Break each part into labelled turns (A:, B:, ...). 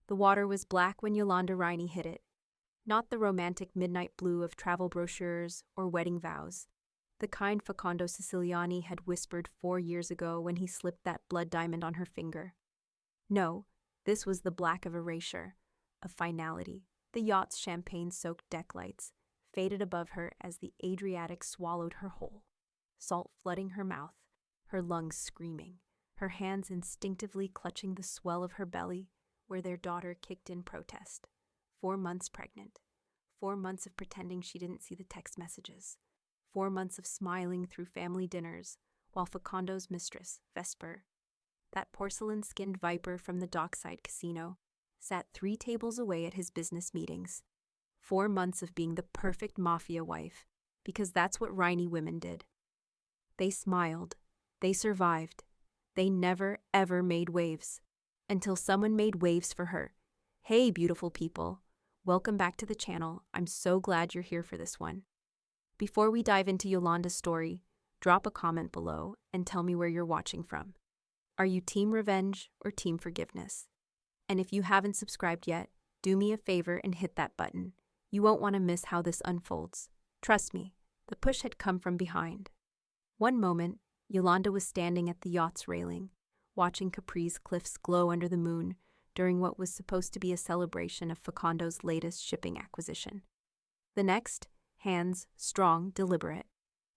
A: The water was black when Yolanda Riney hit it. Not the romantic midnight blue of travel brochures or wedding vows. The kind Facundo Siciliani had whispered 4 years ago when he slipped that blood diamond on her finger. No, this was the black of erasure, of finality. The yacht's champagne-soaked deck lights faded above her as the Adriatic swallowed her whole, salt flooding her mouth, her lungs screaming, her hands instinctively clutching the swell of her belly where their daughter kicked in protest. 4 months pregnant. 4 months of pretending she didn't see the text messages. 4 months of smiling through family dinners while Facundo's mistress, Vesper, that porcelain-skinned viper from the dockside casino, sat 3 tables away at his business meetings. 4 months of being the perfect mafia wife, because that's what Riney women did. They smiled. They survived. They never, ever made waves. Until someone made waves for her. Hey, beautiful people. Welcome back to the channel. I'm so glad you're here for this one. Before we dive into Yolanda's story, drop a comment below and tell me where you're watching from. Are you Team Revenge or Team Forgiveness? And if you haven't subscribed yet, do me a favor and hit that button. You won't want to miss how this unfolds. Trust me, the push had come from behind. One moment, Yolanda was standing at the yacht's railing, watching Capri's cliffs glow under the moon during what was supposed to be a celebration of Facundo's latest shipping acquisition. The next, hands, strong, deliberate,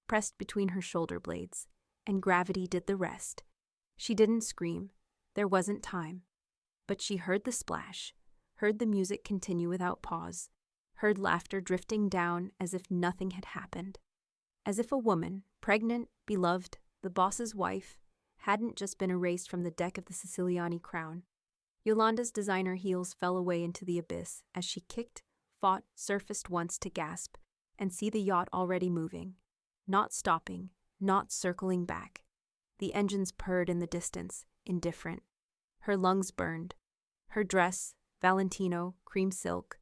A: pressed between her shoulder blades, and gravity did the rest. She didn't scream. There wasn't time. But she heard the splash, heard the music continue without pause, heard laughter drifting down as if nothing had happened. As if a woman, pregnant, beloved, the boss's wife, hadn't just been erased from the deck of the Siciliani crown. Yolanda's designer heels fell away into the abyss as she kicked, fought, surfaced once to gasp, and see the yacht already moving. Not stopping, not circling back. The engines purred in the distance, indifferent. Her lungs burned. Her dress, Valentino, cream silk,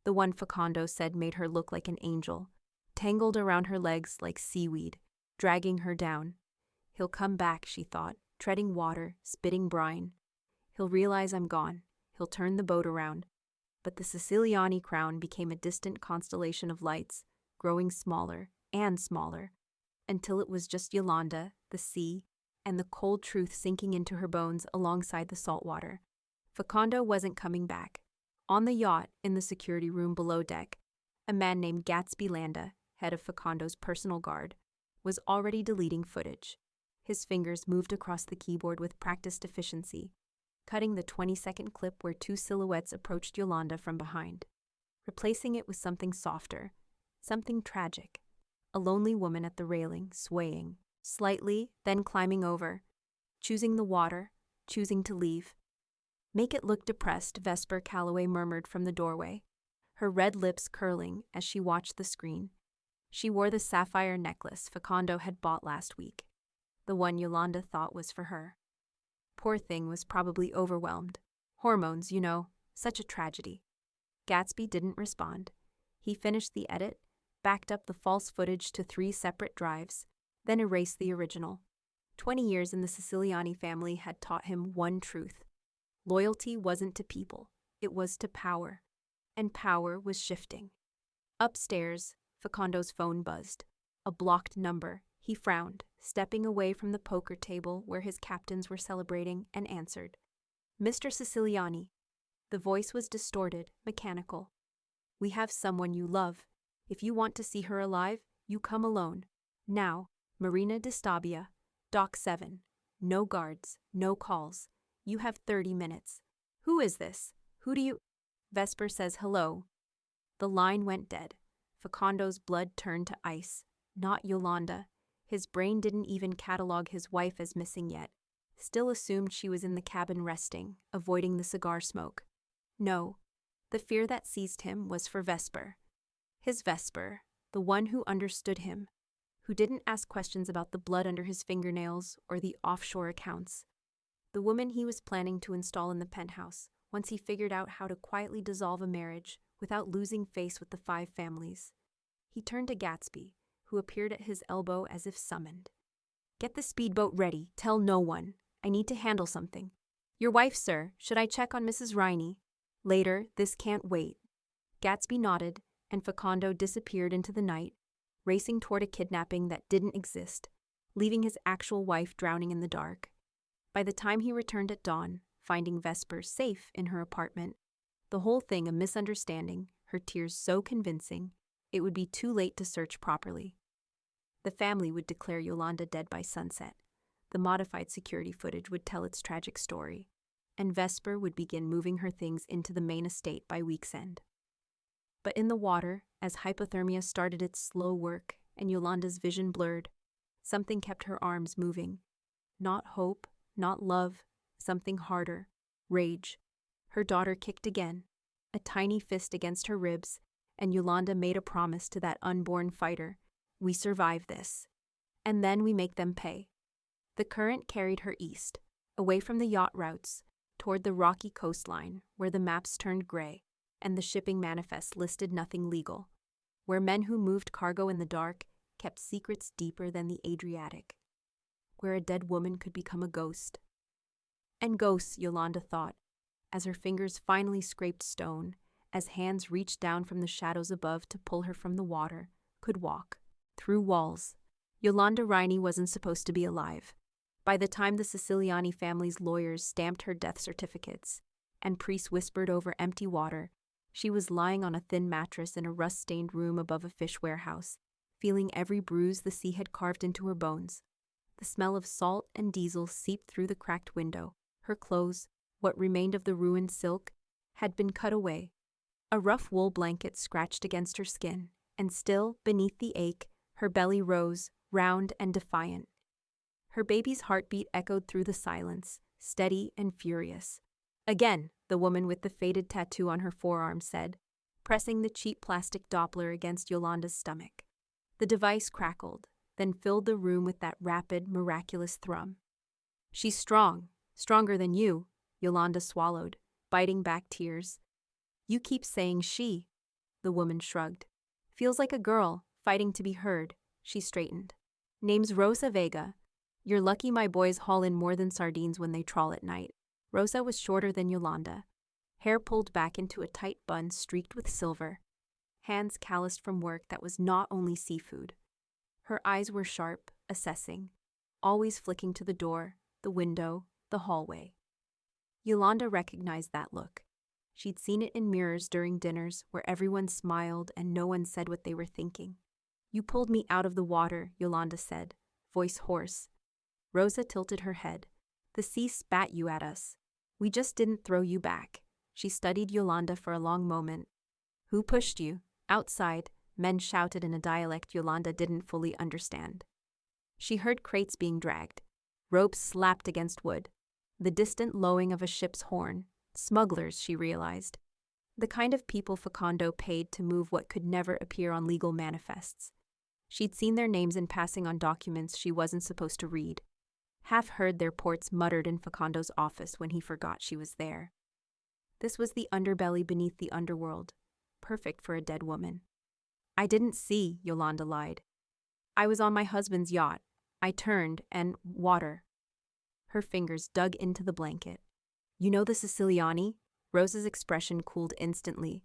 A: the one Facundo said made her look like an angel, tangled around her legs like seaweed, dragging her down. He'll come back, she thought, treading water, spitting brine. He'll realize I'm gone. He'll turn the boat around. But the Siciliani crown became a distant constellation of lights, growing smaller and smaller, until it was just Yolanda, the sea, and the cold truth sinking into her bones alongside the salt water. Facundo wasn't coming back. On the yacht, in the security room below deck, a man named Gatsby Landa, head of Facundo's personal guard, was already deleting footage. His fingers moved across the keyboard with practiced efficiency, cutting the 20-second clip where 2 silhouettes approached Yolanda from behind, replacing it with something softer, something tragic. A lonely woman at the railing, swaying, slightly, then climbing over, choosing the water, choosing to leave. Make it look depressed, Vesper Calloway murmured from the doorway, her red lips curling as she watched the screen. She wore the sapphire necklace Facundo had bought last week, the one Yolanda thought was for her. Poor thing was probably overwhelmed. Hormones, you know, such a tragedy. Gatsby didn't respond. He finished the edit, backed up the false footage to 3 separate drives, then erased the original. 20 years in the Siciliani family had taught him one truth. Loyalty wasn't to people, it was to power. And power was shifting. Upstairs, Facundo's phone buzzed. A blocked number. He frowned, stepping away from the poker table where his captains were celebrating, and answered. Mr. Siciliani. The voice was distorted, mechanical. We have someone you love. If you want to see her alive, you come alone. Now, Marina di Stabia, Dock 7. No guards, no calls. You have 30 minutes. Who is this? Who do you... Vesper says hello. The line went dead. Facundo's blood turned to ice. Not Yolanda. His brain didn't even catalog his wife as missing yet. Still assumed she was in the cabin resting, avoiding the cigar smoke. No. The fear that seized him was for Vesper. His Vesper, the one who understood him, who didn't ask questions about the blood under his fingernails or the offshore accounts. The woman he was planning to install in the penthouse, once he figured out how to quietly dissolve a marriage without losing face with the 5 families. He turned to Gatsby, who appeared at his elbow as if summoned. Get the speedboat ready. Tell no one. I need to handle something. Your wife, sir. Should I check on Mrs. Riney? Later, this can't wait. Gatsby nodded, and Facundo disappeared into the night, racing toward a kidnapping that didn't exist, leaving his actual wife drowning in the dark. By the time he returned at dawn, finding Vesper safe in her apartment, the whole thing a misunderstanding, her tears so convincing, it would be too late to search properly. The family would declare Yolanda dead by sunset. The modified security footage would tell its tragic story, and Vesper would begin moving her things into the main estate by week's end. But in the water, as hypothermia started its slow work and Yolanda's vision blurred, something kept her arms moving. Not hope, not love, something harder, rage. Her daughter kicked again, a tiny fist against her ribs, and Yolanda made a promise to that unborn fighter, "We survive this. And then we make them pay." The current carried her east, away from the yacht routes, toward the rocky coastline where the maps turned gray and the shipping manifests listed nothing legal, where men who moved cargo in the dark kept secrets deeper than the Adriatic, where a dead woman could become a ghost. And ghosts, Yolanda thought, as her fingers finally scraped stone, as hands reached down from the shadows above to pull her from the water, could walk, through walls. Yolanda Riney wasn't supposed to be alive. By the time the Siciliani family's lawyers stamped her death certificates, and priests whispered over empty water, she was lying on a thin mattress in a rust-stained room above a fish warehouse, feeling every bruise the sea had carved into her bones. The smell of salt and diesel seeped through the cracked window. Her clothes, what remained of the ruined silk, had been cut away. A rough wool blanket scratched against her skin, and still, beneath the ache, her belly rose, round and defiant. Her baby's heartbeat echoed through the silence, steady and furious. "Again," the woman with the faded tattoo on her forearm said, pressing the cheap plastic Doppler against Yolanda's stomach. The device crackled, then filled the room with that rapid, miraculous thrum. "She's strong, stronger than you," Yolanda swallowed, biting back tears. "You keep saying she," the woman shrugged. "Feels like a girl, fighting to be heard." She straightened. "Name's Rosa Vega. You're lucky my boys haul in more than sardines when they trawl at night." Rosa was shorter than Yolanda, hair pulled back into a tight bun streaked with silver, hands calloused from work that was not only seafood. Her eyes were sharp, assessing, always flicking to the door, the window, the hallway. Yolanda recognized that look. She'd seen it in mirrors during dinners where everyone smiled and no one said what they were thinking. "You pulled me out of the water," Yolanda said, voice hoarse. Rosa tilted her head. "The sea spat you at us. We just didn't throw you back." She studied Yolanda for a long moment. "Who pushed you?" Outside, men shouted in a dialect Yolanda didn't fully understand. She heard crates being dragged. Ropes slapped against wood. The distant lowing of a ship's horn. Smugglers, she realized. The kind of people Facundo paid to move what could never appear on legal manifests. She'd seen their names in passing on documents she wasn't supposed to read. Half heard their ports muttered in Facundo's office when he forgot she was there. This was the underbelly beneath the underworld, perfect for a dead woman. "I didn't see," Yolanda lied. "I was on my husband's yacht. I turned and water." Her fingers dug into the blanket. "You know the Siciliani?" Rosa's expression cooled instantly.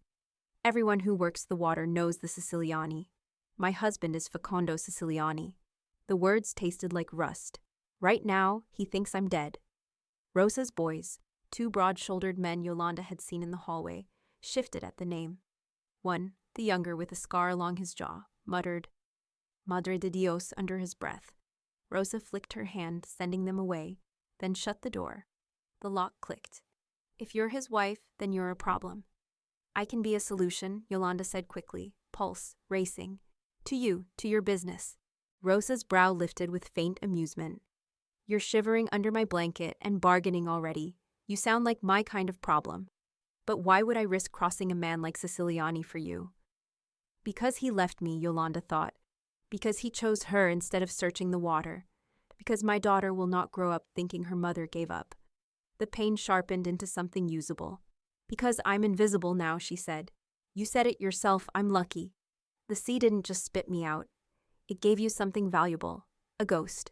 A: "Everyone who works the water knows the Siciliani. My husband is Facundo Siciliani." The words tasted like rust. "Right now, he thinks I'm dead." Rosa's boys, two broad-shouldered men Yolanda had seen in the hallway, shifted at the name. One, the younger with a scar along his jaw, muttered, "Madre de Dios," under his breath. Rosa flicked her hand, sending them away, then shut the door. The lock clicked. "If you're his wife, then you're a problem." "I can be a solution," Yolanda said quickly, pulse racing. "To you, to your business." Rosa's brow lifted with faint amusement. "You're shivering under my blanket and bargaining already. You sound like my kind of problem. But why would I risk crossing a man like Siciliani for you?" "Because he left me," Yolanda thought. "Because he chose her instead of searching the water. Because my daughter will not grow up thinking her mother gave up." The pain sharpened into something usable. "Because I'm invisible now," she said. "You said it yourself, I'm lucky. The sea didn't just spit me out. It gave you something valuable, a ghost.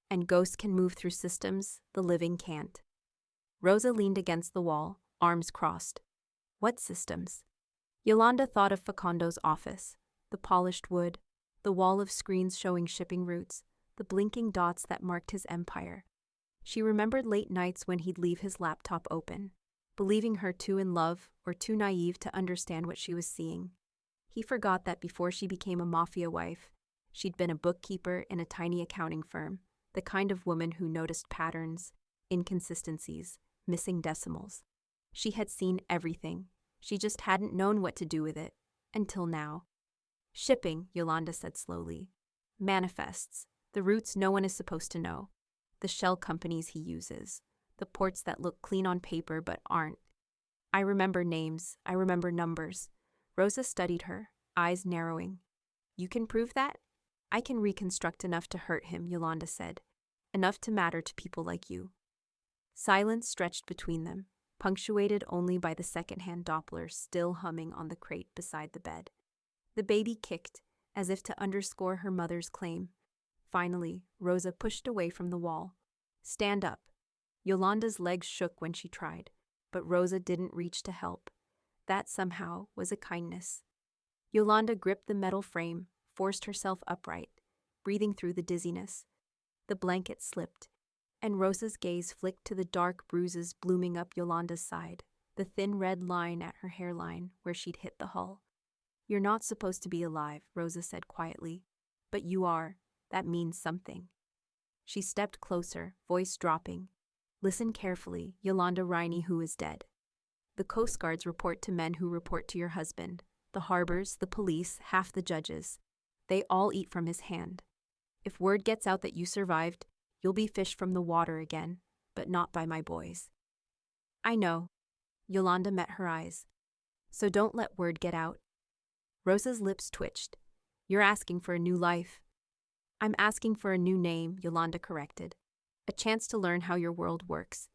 A: And ghosts can move through systems the living can't." Rosa leaned against the wall, arms crossed. What systems? Yolanda thought of Facondo's office, the polished wood, the wall of screens showing shipping routes, the blinking dots that marked his empire. She remembered late nights when he'd leave his laptop open, believing her too in love or too naive to understand what she was seeing. He forgot that before she became a mafia wife, she'd been a bookkeeper in a tiny accounting firm, the kind of woman who noticed patterns, inconsistencies, missing decimals. She had seen everything. She just hadn't known what to do with it, until now. Shipping, Yolanda said slowly. Manifests, the routes no one is supposed to know. The shell companies he uses. The ports that look clean on paper but aren't. I remember names, I remember numbers. Rosa studied her, eyes narrowing. You can prove that? I can reconstruct enough to hurt him, Yolanda said. Enough to matter to people like you. Silence stretched between them, punctuated only by the second-hand Doppler still humming on the crate beside the bed. The baby kicked, as if to underscore her mother's claim. Finally, Rosa pushed away from the wall. Stand up. Yolanda's legs shook when she tried, but Rosa didn't reach to help. That somehow was a kindness. Yolanda gripped the metal frame, forced herself upright, breathing through the dizziness. The blanket slipped, and Rosa's gaze flicked to the dark bruises blooming up Yolanda's side, the thin red line at her hairline where she'd hit the hull. You're not supposed to be alive, Rosa said quietly. But you are. That means something. She stepped closer, voice dropping. Listen carefully, Yolanda Riney, who is dead. The Coast Guards report to men who report to your husband. The harbors, the police, half the judges. They all eat from his hand. If word gets out that you survived, you'll be fished from the water again, but not by my boys. I know. Yolanda met her eyes. So don't let word get out. Rosa's lips twitched. You're asking for a new life. I'm asking for a new name, Yolanda corrected. A chance to learn how your world works.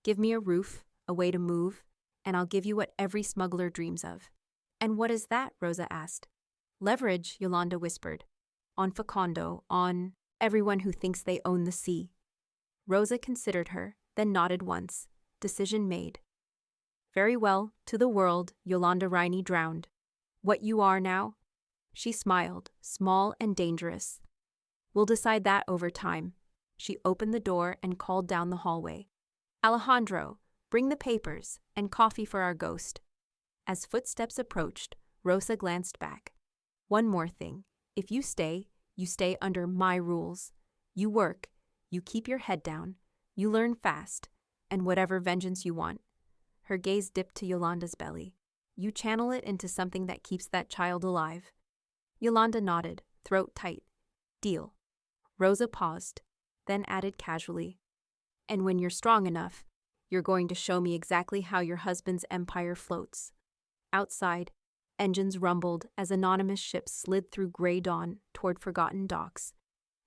A: Give me a roof, a way to move, and I'll give you what every smuggler dreams of. And what is that? Rosa asked. Leverage, Yolanda whispered. On Facondo, on everyone who thinks they own the sea. Rosa considered her, then nodded once. Decision made. Very well, to the world, Yolanda Riney drowned. What you are now? She smiled, small and dangerous. We'll decide that over time. She opened the door and called down the hallway. Alejandro, bring the papers and coffee for our ghost. As footsteps approached, Rosa glanced back. One more thing. If you stay under my rules. You work, you keep your head down, you learn fast, and whatever vengeance you want. Her gaze dipped to Yolanda's belly. You channel it into something that keeps that child alive. Yolanda nodded, throat tight. Deal. Rosa paused, then added casually. And when you're strong enough, you're going to show me exactly how your husband's empire floats. Outside, engines rumbled as anonymous ships slid through gray dawn toward forgotten docks.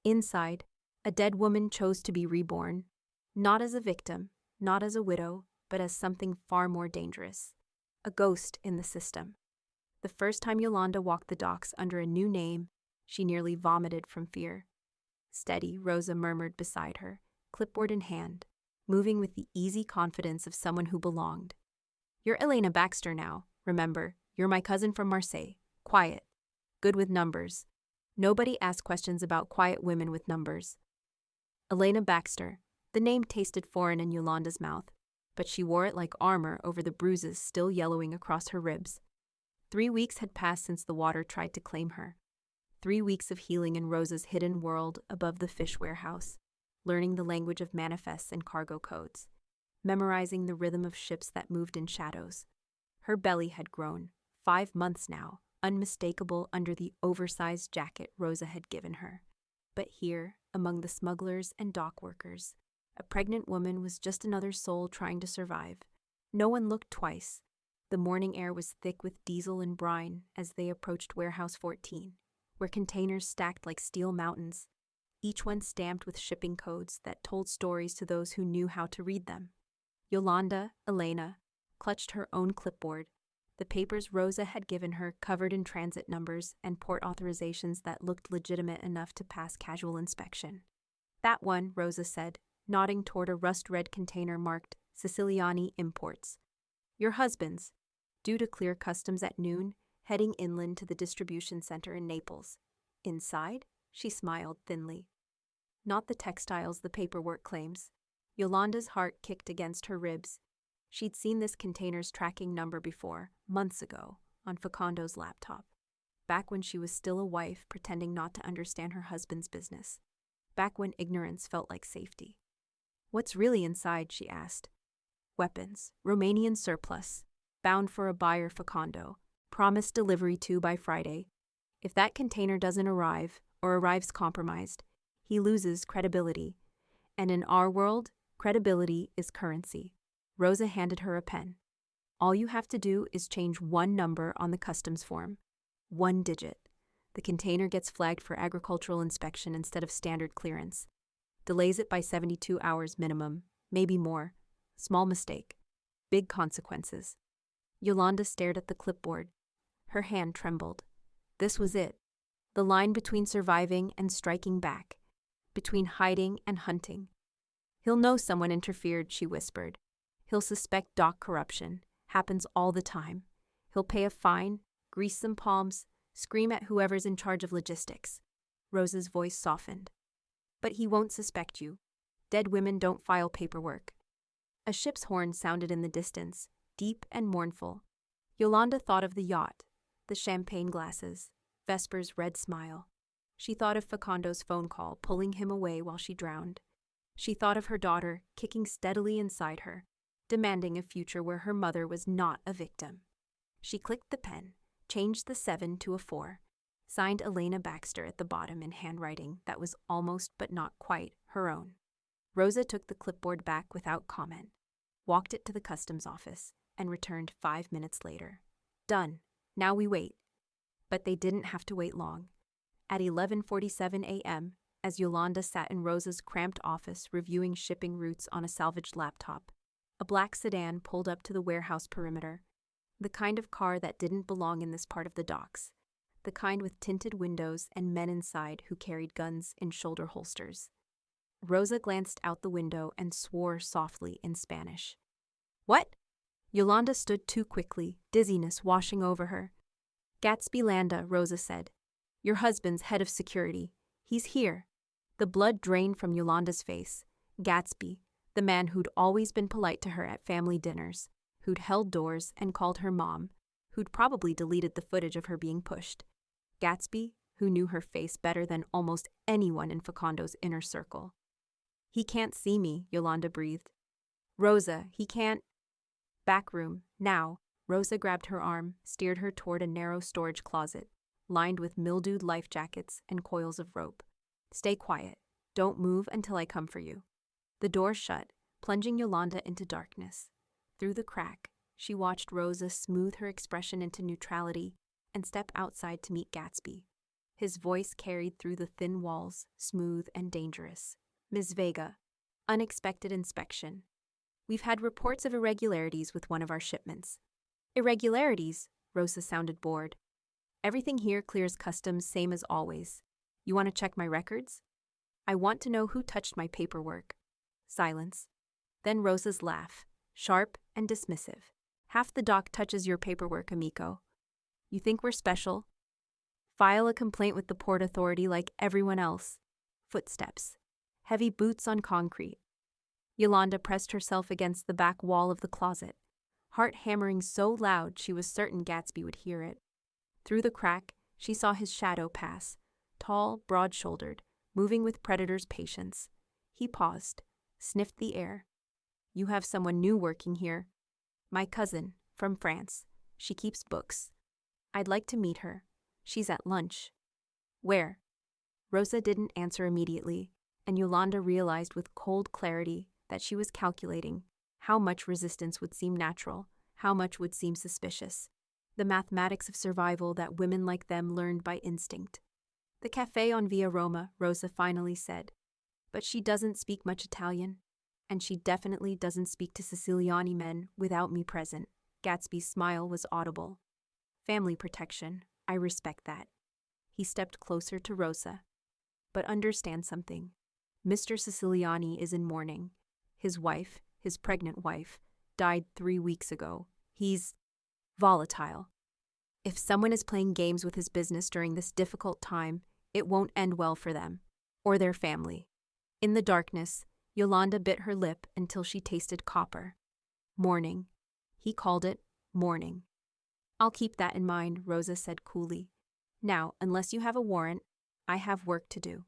A: Inside, a dead woman chose to be reborn, not as a victim, not as a widow, but as something far more dangerous. A ghost in the system. The first time Yolanda walked the docks under a new name, she nearly vomited from fear. Steady, Rosa murmured beside her, clipboard in hand, moving with the easy confidence of someone who belonged. You're Elena Baxter now, remember. You're my cousin from Marseille. Quiet. Good with numbers. Nobody asks questions about quiet women with numbers. Elena Baxter. The name tasted foreign in Yolanda's mouth, but she wore it like armor over the bruises still yellowing across her ribs. 3 weeks had passed since the water tried to claim her. 3 weeks of healing in Rosa's hidden world above the fish warehouse, learning the language of manifests and cargo codes, memorizing the rhythm of ships that moved in shadows. Her belly had grown, 5 months now, unmistakable under the oversized jacket Rosa had given her. But here, among the smugglers and dock workers, a pregnant woman was just another soul trying to survive. No one looked twice. The morning air was thick with diesel and brine as they approached Warehouse 14, where containers stacked like steel mountains, each one stamped with shipping codes that told stories to those who knew how to read them. Yolanda, Elena, clutched her own clipboard, the papers Rosa had given her covered in transit numbers and port authorizations that looked legitimate enough to pass casual inspection. That one, Rosa said, nodding toward a rust-red container marked Siciliani Imports. Your husband's. due to clear customs at noon, heading inland to the distribution center in Naples. Inside, she smiled thinly. Not the textiles the paperwork claims. Yolanda's heart kicked against her ribs. She'd seen this container's tracking number before, months ago, on Facondo's laptop. Back when she was still a wife pretending not to understand her husband's business. Back when ignorance felt like safety. "What's really inside?" she asked. "Weapons, Romanian surplus, bound for a buyer Facondo, promised delivery to by Friday. If that container doesn't arrive, or arrives compromised, he loses credibility. And in our world, credibility is currency." Rosa handed her a pen. "All you have to do is change one number on the customs form. One digit. The container gets flagged for agricultural inspection instead of standard clearance. Delays it by 72 hours minimum, maybe more. Small mistake. Big consequences." Yolanda stared at the clipboard. Her hand trembled. This was it. The line between surviving and striking back. Between hiding and hunting. "He'll know someone interfered," she whispered. "He'll suspect dock corruption. Happens all the time. He'll pay a fine, grease some palms, scream at whoever's in charge of logistics." Rosa's voice softened. "But he won't suspect you. Dead women don't file paperwork." A ship's horn sounded in the distance, deep and mournful. Yolanda thought of the yacht, the champagne glasses, Vesper's red smile. She thought of Facondo's phone call pulling him away while she drowned. She thought of her daughter kicking steadily inside her, demanding a future where her mother was not a victim. She clicked the pen, changed the 7 to a 4, signed Elena Baxter at the bottom in handwriting that was almost but not quite her own. Rosa took the clipboard back without comment, walked it to the customs office, and returned 5 minutes later. "Done. Now we wait." But they didn't have to wait long. At 11:47 a.m., as Yolanda sat in Rosa's cramped office reviewing shipping routes on a salvaged laptop, a black sedan pulled up to the warehouse perimeter. The kind of car that didn't belong in this part of the docks. The kind with tinted windows and men inside who carried guns in shoulder holsters. Rosa glanced out the window and swore softly in Spanish. "What?" Yolanda stood too quickly, dizziness washing over her. "Gatsby Landa," Rosa said. "Your husband's head of security. He's here." The blood drained from Yolanda's face. Gatsby, the man who'd always been polite to her at family dinners, who'd held doors and called her mom, who'd probably deleted the footage of her being pushed. Gatsby, who knew her face better than almost anyone in Facondo's inner circle. "He can't see me," Yolanda breathed. "Rosa, he can't—" "Back room, now." Rosa grabbed her arm, steered her toward a narrow storage closet, lined with mildewed life jackets and coils of rope. "Stay quiet. Don't move until I come for you." The door shut, plunging Yolanda into darkness. Through the crack, she watched Rosa smooth her expression into neutrality and step outside to meet Gatsby. His voice carried through the thin walls, smooth and dangerous. "Ms. Vega, unexpected inspection. We've had reports of irregularities with one of our shipments." "Irregularities?" Rosa sounded bored. "Everything here clears customs same as always. You want to check my records?" "I want to know who touched my paperwork." Silence. Then Rosa's laugh, sharp and dismissive. "Half the dock touches your paperwork, amico. You think we're special? File a complaint with the Port Authority like everyone else." Footsteps. Heavy boots on concrete. Yolanda pressed herself against the back wall of the closet, heart hammering so loud she was certain Gatsby would hear it. Through the crack, she saw his shadow pass, tall, broad-shouldered, moving with predator's patience. He paused, sniffed the air. "You have someone new working here." "My cousin, from France. She keeps books. I'd like to meet her. She's at lunch." "Where?" Rosa didn't answer immediately, and Yolanda realized with cold clarity that she was calculating how much resistance would seem natural, how much would seem suspicious. The mathematics of survival that women like them learned by instinct. "The cafe on Via Roma," Rosa finally said. "But she doesn't speak much Italian, and she definitely doesn't speak to Siciliani men without me present." Gatsby's smile was audible. "Family protection. I respect that." He stepped closer to Rosa. "But understand something. Mr. Siciliani is in mourning. His wife, his pregnant wife, died 3 weeks ago. He's—" volatile. If someone is playing games with his business during this difficult time, it won't end well for them or their family. In the darkness, Yolanda bit her lip until she tasted copper. Morning. He called it morning. I'll keep that in mind, Rosa said coolly. Now, unless you have a warrant, I have work to do.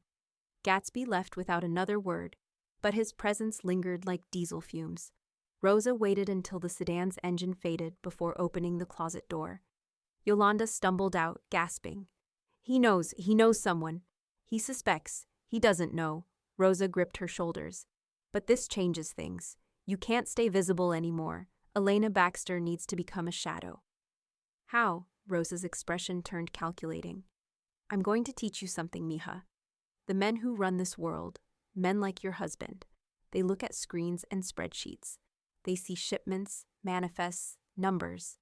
A: Gatsby left without another word, but his presence lingered like diesel fumes. Rosa waited until the sedan's engine faded before opening the closet door. Yolanda stumbled out, gasping. He knows someone. He suspects. He doesn't know. Rosa gripped her shoulders. But this changes things. You can't stay visible anymore. Elena Baxter needs to become a shadow. How? Rosa's expression turned calculating. I'm going to teach you something, mija. The men who run this world, men like your husband, they look at screens and spreadsheets. They see shipments, manifests, numbers.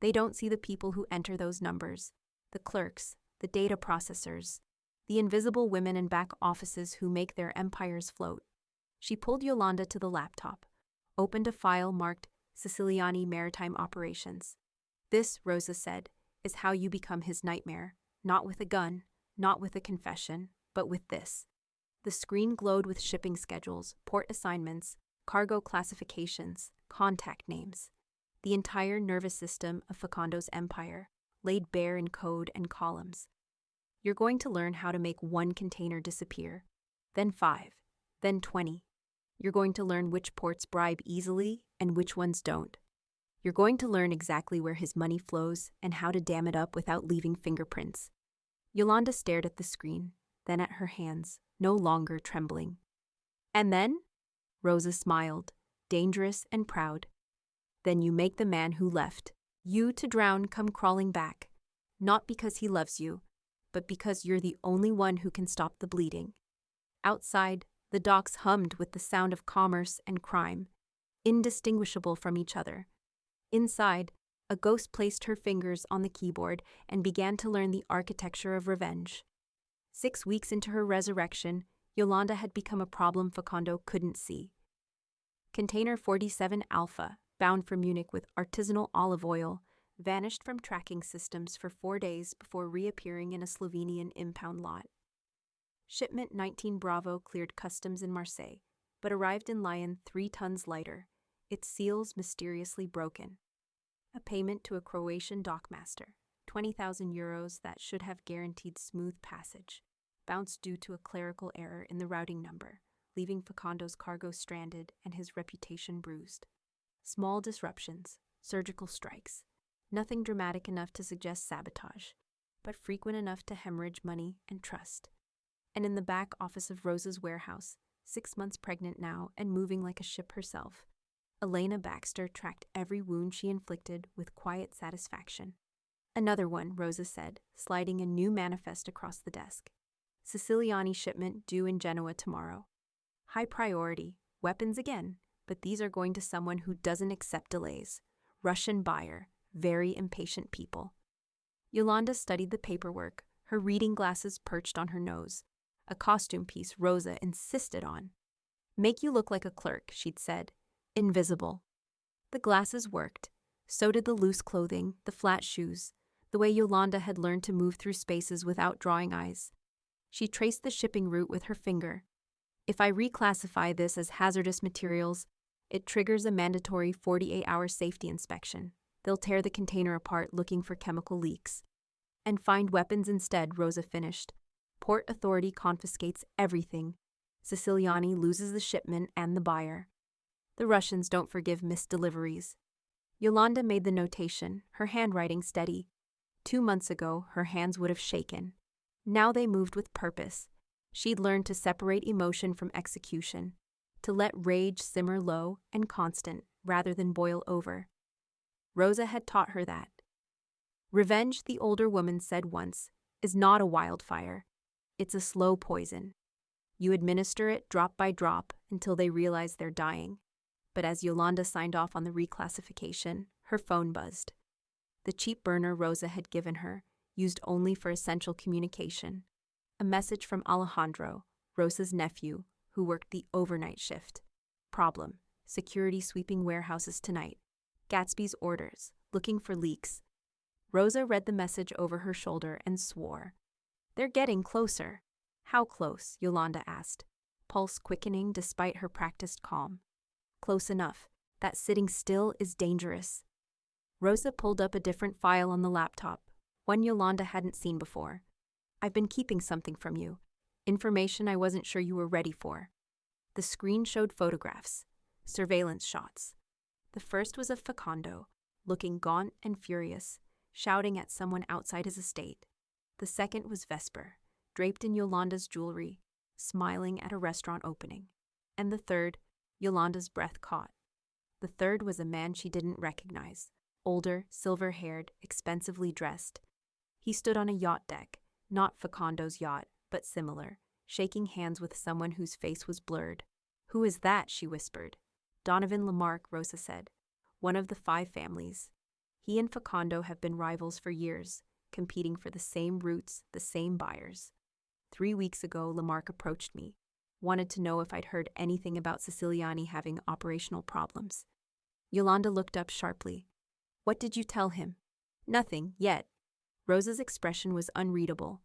A: They don't see the people who enter those numbers, the clerks, the data processors, the invisible women in back offices who make their empires float. She pulled Yolanda to the laptop, opened a file marked Siciliani Maritime Operations. This, Rosa said, is how you become his nightmare, not with a gun, not with a confession, but with this. The screen glowed with shipping schedules, port assignments, cargo classifications, contact names. The entire nervous system of Facondo's empire, laid bare in code and columns. You're going to learn how to make one container disappear, then 5, then 20. You're going to learn which ports bribe easily and which ones don't. You're going to learn exactly where his money flows and how to dam it up without leaving fingerprints. Yolanda stared at the screen, then at her hands, no longer trembling. And then? Rosa smiled, dangerous and proud. Then you make the man who left you to drown come crawling back, not because he loves you, but because you're the only one who can stop the bleeding. Outside, the docks hummed with the sound of commerce and crime, indistinguishable from each other. Inside, a ghost placed her fingers on the keyboard and began to learn the architecture of revenge. 6 weeks into her resurrection, Yolanda had become a problem Facondo couldn't see. Container 47 Alpha, bound for Munich with artisanal olive oil, vanished from tracking systems for 4 days before reappearing in a Slovenian impound lot. Shipment 19 Bravo cleared customs in Marseille, but arrived in Lyon 3 tons lighter, its seals mysteriously broken. A payment to a Croatian dockmaster, 20,000 euros that should have guaranteed smooth passage, bounced due to a clerical error in the routing number, leaving Facondo's cargo stranded and his reputation bruised. Small disruptions, surgical strikes, nothing dramatic enough to suggest sabotage, but frequent enough to hemorrhage money and trust. And in the back office of Rosa's warehouse, 6 months pregnant now and moving like a ship herself, Elena Baxter tracked every wound she inflicted with quiet satisfaction. Another one, Rosa said, sliding a new manifest across the desk. Siciliani shipment due in Genoa tomorrow. High priority, weapons again, but these are going to someone who doesn't accept delays. Russian buyer, very impatient people. Yolanda studied the paperwork, her reading glasses perched on her nose. A costume piece Rosa insisted on. Make you look like a clerk, she'd said. Invisible. The glasses worked. So did the loose clothing, the flat shoes, the way Yolanda had learned to move through spaces without drawing eyes. She traced the shipping route with her finger. If I reclassify this as hazardous materials, it triggers a mandatory 48-hour safety inspection. They'll tear the container apart looking for chemical leaks. And find weapons instead, Rosa finished. Port authority confiscates everything. Siciliani loses the shipment and the buyer. The Russians don't forgive missed deliveries. Yolanda made the notation, her handwriting steady. 2 months ago, her hands would have shaken. Now they moved with purpose. She'd learned to separate emotion from execution, to let rage simmer low and constant rather than boil over. Rosa had taught her that. Revenge, the older woman said once, is not a wildfire. It's a slow poison. You administer it drop by drop until they realize they're dying. But as Yolanda signed off on the reclassification, her phone buzzed. The cheap burner Rosa had given her, used only for essential communication. A message from Alejandro, Rosa's nephew, who worked the overnight shift. Problem: security sweeping warehouses tonight. Gatsby's orders. looking for leaks. Rosa read the message over her shoulder and swore. They're getting closer. How close? Yolanda asked, pulse quickening despite her practiced calm. Close enough. That sitting still is dangerous. Rosa pulled up a different file on the laptop, one Yolanda hadn't seen before. I've been keeping something from you. Information I wasn't sure you were ready for. The screen showed photographs, surveillance shots. The first was of Facundo, looking gaunt and furious, shouting at someone outside his estate. The second was Vesper, draped in Yolanda's jewelry, smiling at a restaurant opening. And the third, Yolanda's breath caught. The third was a man she didn't recognize, older, silver-haired, expensively dressed. He stood on a yacht deck, not Facundo's yacht, but similar, shaking hands with someone whose face was blurred. Who is that? She whispered. Donovan Lamarck, Rosa said, one of the 5 families. He and Facundo have been rivals for years, competing for the same routes, the same buyers. 3 weeks ago, Lamarck approached me, wanted to know if I'd heard anything about Siciliani having operational problems. Yolanda looked up sharply. What did you tell him? Nothing, yet. Rosa's expression was unreadable.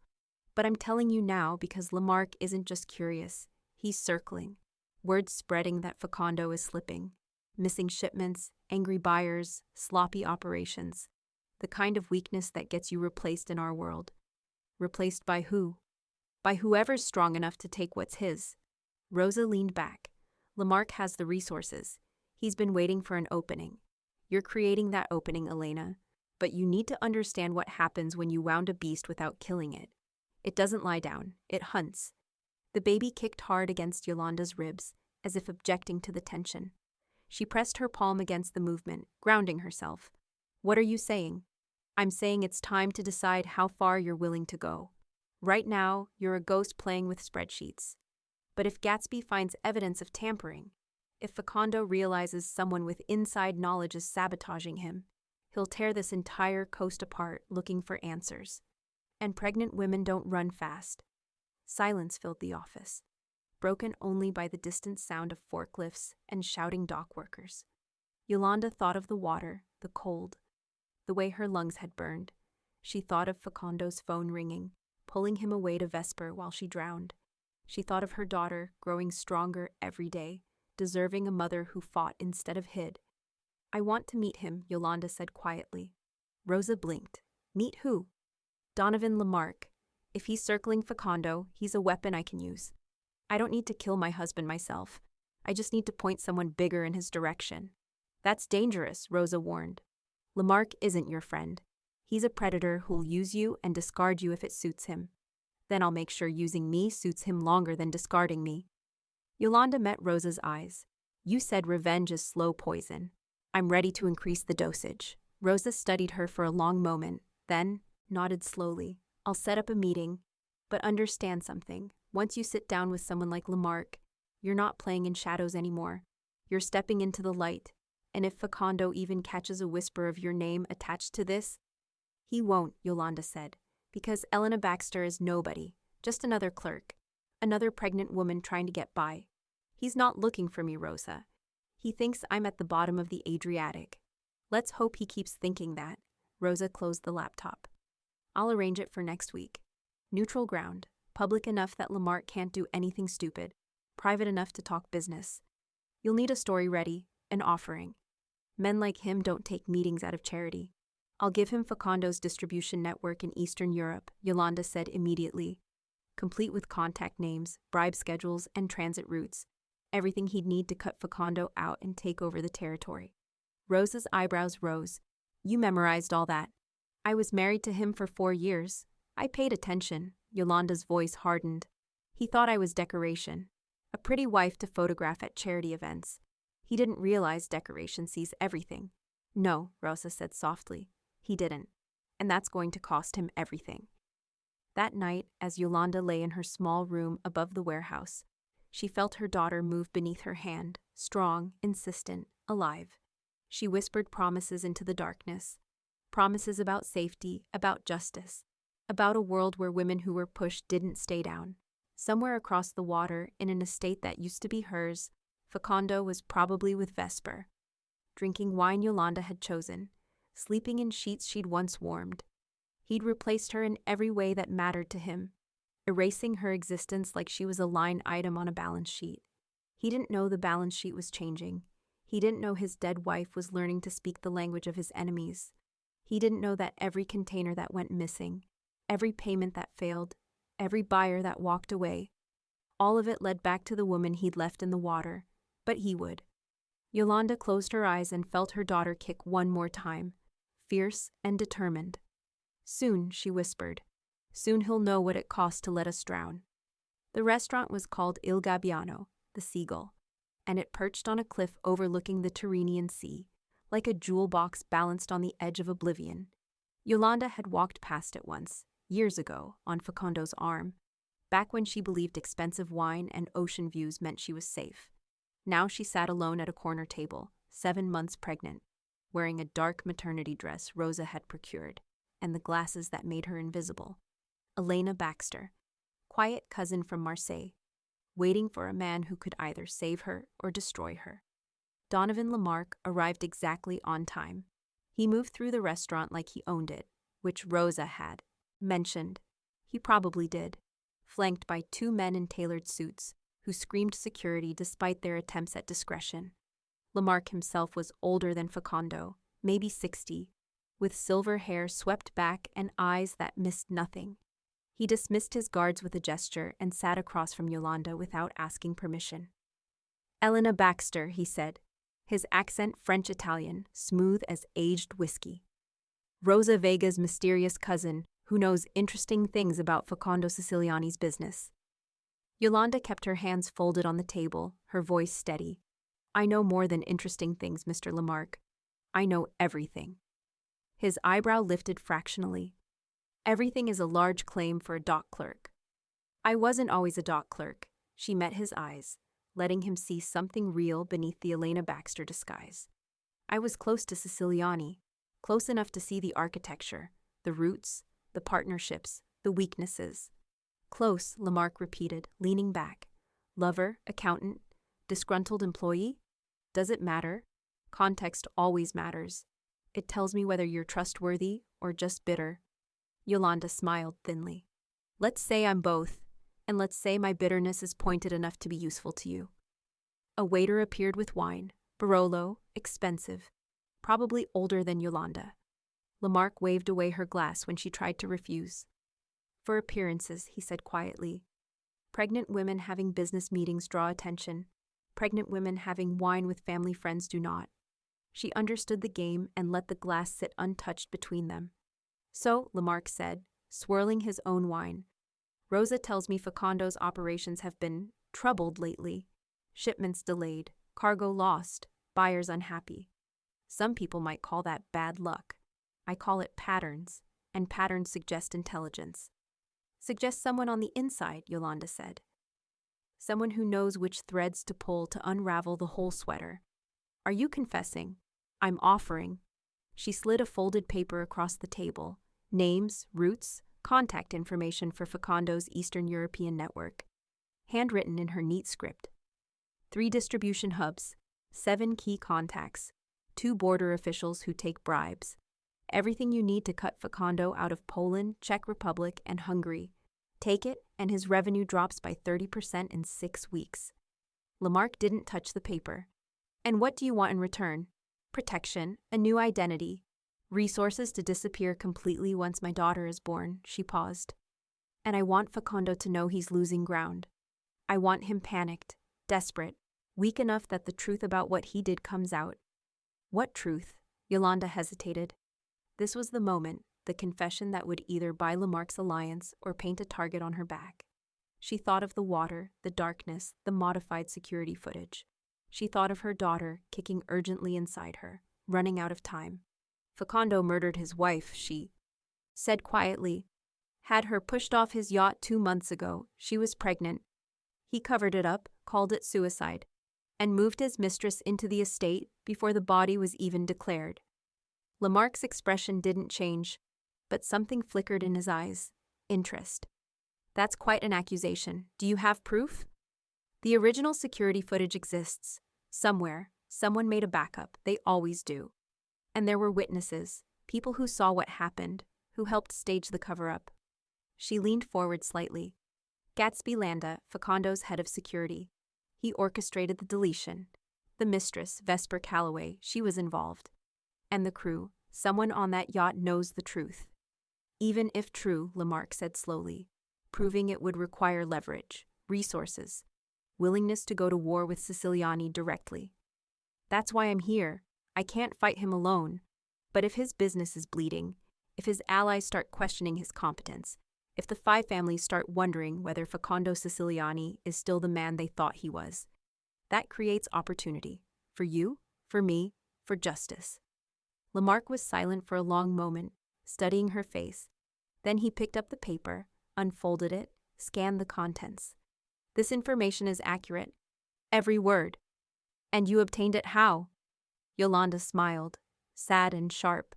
A: But I'm telling you now because Lamarck isn't just curious, he's circling. Word spreading that Facundo is slipping. Missing shipments, angry buyers, sloppy operations. The kind of weakness that gets you replaced in our world. Replaced by who? By whoever's strong enough to take what's his. Rosa leaned back. Lamarck has the resources. He's been waiting for an opening. You're creating that opening, Elena. But you need to understand what happens when you wound a beast without killing it. It doesn't lie down. It hunts. The baby kicked hard against Yolanda's ribs, as if objecting to the tension. She pressed her palm against the movement, grounding herself. What are you saying? I'm saying it's time to decide how far you're willing to go. Right now, you're a ghost playing with spreadsheets. But if Gatsby finds evidence of tampering, if Facundo realizes someone with inside knowledge is sabotaging him, he'll tear this entire coast apart looking for answers. And pregnant women don't run fast. Silence filled the office, broken only by the distant sound of forklifts and shouting dock workers. Yolanda thought of the water, the cold, the way her lungs had burned. She thought of Facundo's phone ringing, pulling him away to Vesper while she drowned. She thought of her daughter, growing stronger every day, deserving a mother who fought instead of hid. I want to meet him, Yolanda said quietly. Rosa blinked. Meet who? Donovan Lamarck. If he's circling Facundo, he's a weapon I can use. I don't need to kill my husband myself. I just need to point someone bigger in his direction. That's dangerous, Rosa warned. Lamarck isn't your friend. He's a predator who'll use you and discard you if it suits him. Then I'll make sure using me suits him longer than discarding me. Yolanda met Rosa's eyes. You said revenge is slow poison. I'm ready to increase the dosage. Rosa studied her for a long moment, then nodded slowly. I'll set up a meeting, but understand something. Once you sit down with someone like Lamarck, you're not playing in shadows anymore. You're stepping into the light, and if Facundo even catches a whisper of your name attached to this, he won't, Yolanda said, because Elena Baxter is nobody, just another clerk, another pregnant woman trying to get by. He's not looking for me, Rosa. He thinks I'm at the bottom of the Adriatic. Let's hope he keeps thinking that. Rosa closed the laptop. I'll arrange it for next week. Neutral ground, public enough that Lamarck can't do anything stupid, private enough to talk business. You'll need a story ready, an offering. Men like him don't take meetings out of charity. I'll give him Facundo's distribution network in Eastern Europe, Yolanda said immediately, complete with contact names, bribe schedules, and transit routes. Everything he'd need to cut Facundo out and take over the territory. Rosa's eyebrows rose. You memorized all that. I was married to him for 4 years. I paid attention. Yolanda's voice hardened. He thought I was decoration. A pretty wife to photograph at charity events. He didn't realize decoration sees everything. No, Rosa said softly. He didn't. And that's going to cost him everything. That night, as Yolanda lay in her small room above the warehouse, she felt her daughter move beneath her hand, strong, insistent, alive. She whispered promises into the darkness. Promises about safety, about justice, about a world where women who were pushed didn't stay down. Somewhere across the water, in an estate that used to be hers, Facundo was probably with Vesper, drinking wine Yolanda had chosen, sleeping in sheets she'd once warmed. He'd replaced her in every way that mattered to him, erasing her existence like she was a line item on a balance sheet. He didn't know the balance sheet was changing. He didn't know his dead wife was learning to speak the language of his enemies. He didn't know that every container that went missing, every payment that failed, every buyer that walked away, all of it led back to the woman he'd left in the water, but he would. Yolanda closed her eyes and felt her daughter kick one more time, fierce and determined. "Soon," she whispered. "Soon he'll know what it cost to let us drown." The restaurant was called Il Gabbiano, the Seagull, and it perched on a cliff overlooking the Tyrrhenian Sea, like a jewel box balanced on the edge of oblivion. Yolanda had walked past it once, years ago, on Facondo's arm, back when she believed expensive wine and ocean views meant she was safe. Now she sat alone at a corner table, 7 months pregnant, wearing a dark maternity dress Rosa had procured, and the glasses that made her invisible. Elena Baxter, quiet cousin from Marseille, waiting for a man who could either save her or destroy her. Donovan Lamarck arrived exactly on time. He moved through the restaurant like he owned it, which Rosa had mentioned. He probably did, flanked by 2 men in tailored suits who screamed security despite their attempts at discretion. Lamarck himself was older than Facondo, maybe 60, with silver hair swept back and eyes that missed nothing. He dismissed his guards with a gesture and sat across from Yolanda without asking permission. "Elena Baxter," he said, his accent French-Italian, smooth as aged whiskey. "Rosa Vega's mysterious cousin, who knows interesting things about Facondo Siciliani's business." Yolanda kept her hands folded on the table, her voice steady. "I know more than interesting things, Mr. Lamarck. I know everything." His eyebrow lifted fractionally. "Everything is a large claim for a dock clerk." "I wasn't always a dock clerk." She met his eyes, letting him see something real beneath the Elena Baxter disguise. "I was close to Siciliani, close enough to see the architecture, the roots, the partnerships, the weaknesses." "Close," Lamarck repeated, leaning back. "Lover, accountant, disgruntled employee? Does it matter? Context always matters. It tells me whether you're trustworthy or just bitter." Yolanda smiled thinly. "Let's say I'm both, and let's say my bitterness is pointed enough to be useful to you." A waiter appeared with wine, Barolo, expensive, probably older than Yolanda. Lamarck waved away her glass when she tried to refuse. "For appearances," he said quietly. "Pregnant women having business meetings draw attention. Pregnant women having wine with family friends do not." She understood the game and let the glass sit untouched between them. "So," Lamarck said, swirling his own wine, "Rosa tells me Facondo's operations have been troubled lately. Shipments delayed, cargo lost, buyers unhappy. Some people might call that bad luck. I call it patterns, and patterns suggest intelligence." "Suggest someone on the inside," Yolanda said. "Someone who knows which threads to pull to unravel the whole sweater. Are you confessing? I'm offering." She slid a folded paper across the table. Names, routes, contact information for Facondo's Eastern European network. Handwritten in her neat script. 3 distribution hubs, 7 key contacts, 2 border officials who take bribes. Everything you need to cut Facondo out of Poland, Czech Republic, and Hungary. Take it, and his revenue drops by 30% in 6 weeks. Lamarck didn't touch the paper. "And what do you want in return?" "Protection, a new identity, resources to disappear completely once my daughter is born." She paused. "And I want Facondo to know he's losing ground. I want him panicked, desperate, weak enough that the truth about what he did comes out." "What truth?" Yolanda hesitated. This was the moment, the confession that would either buy Lamarck's alliance or paint a target on her back. She thought of the water, the darkness, the modified security footage. She thought of her daughter kicking urgently inside her, running out of time. "Facondo murdered his wife," she said quietly. "Had her pushed off his yacht 2 months ago. She was pregnant. He covered it up, called it suicide, and moved his mistress into the estate before the body was even declared." Lamarck's expression didn't change, but something flickered in his eyes. Interest. "That's quite an accusation. Do you have proof?" "The original security footage exists. Somewhere, someone made a backup. They always do. And there were witnesses. People who saw what happened, who helped stage the cover-up. She leaned forward slightly. Gatsby Landa, Facondo's head of security. He orchestrated the deletion. The mistress, Vesper Calloway, she was involved. And the crew, someone on that yacht knows the truth. Even if true, Lamarck said slowly, proving it would require leverage, resources, willingness to go to war with Siciliani directly. That's why I'm here. I can't fight him alone. But if his business is bleeding, if his allies start questioning his competence, if the five families start wondering whether Facondo Siciliani is still the man they thought he was, that creates opportunity. For you, for me, for justice. Lamarck was silent for a long moment, studying her face. Then he picked up the paper, unfolded it, scanned the contents. This information is accurate. Every word. And you obtained it how? Yolanda smiled, sad and sharp.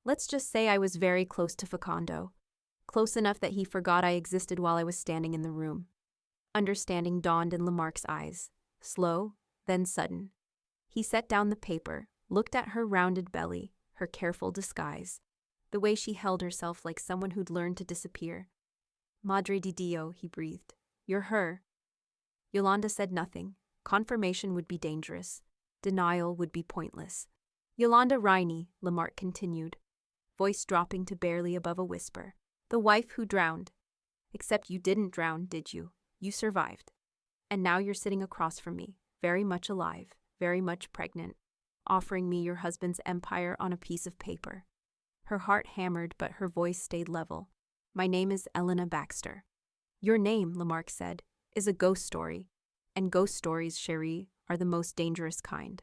A: Let's just say I was very close to Facondo. Close enough that he forgot I existed while I was standing in the room. Understanding dawned in Lamarck's eyes. Slow, then sudden. He set down the paper, looked at her rounded belly, her careful disguise, the way she held herself like someone who'd learned to disappear. Madre di Dio, he breathed. You're her. Yolanda said nothing. Confirmation would be dangerous. Denial would be pointless. Yolanda Riney, Lamarck continued, voice dropping to barely above a whisper. The wife who drowned. Except you didn't drown, did you? You survived. And now you're sitting across from me, very much alive, very much pregnant, offering me your husband's empire on a piece of paper. Her heart hammered, but her voice stayed level. My name is Elena Baxter. Your name, Lamarck said, is a ghost story. And ghost stories, chérie, are the most dangerous kind.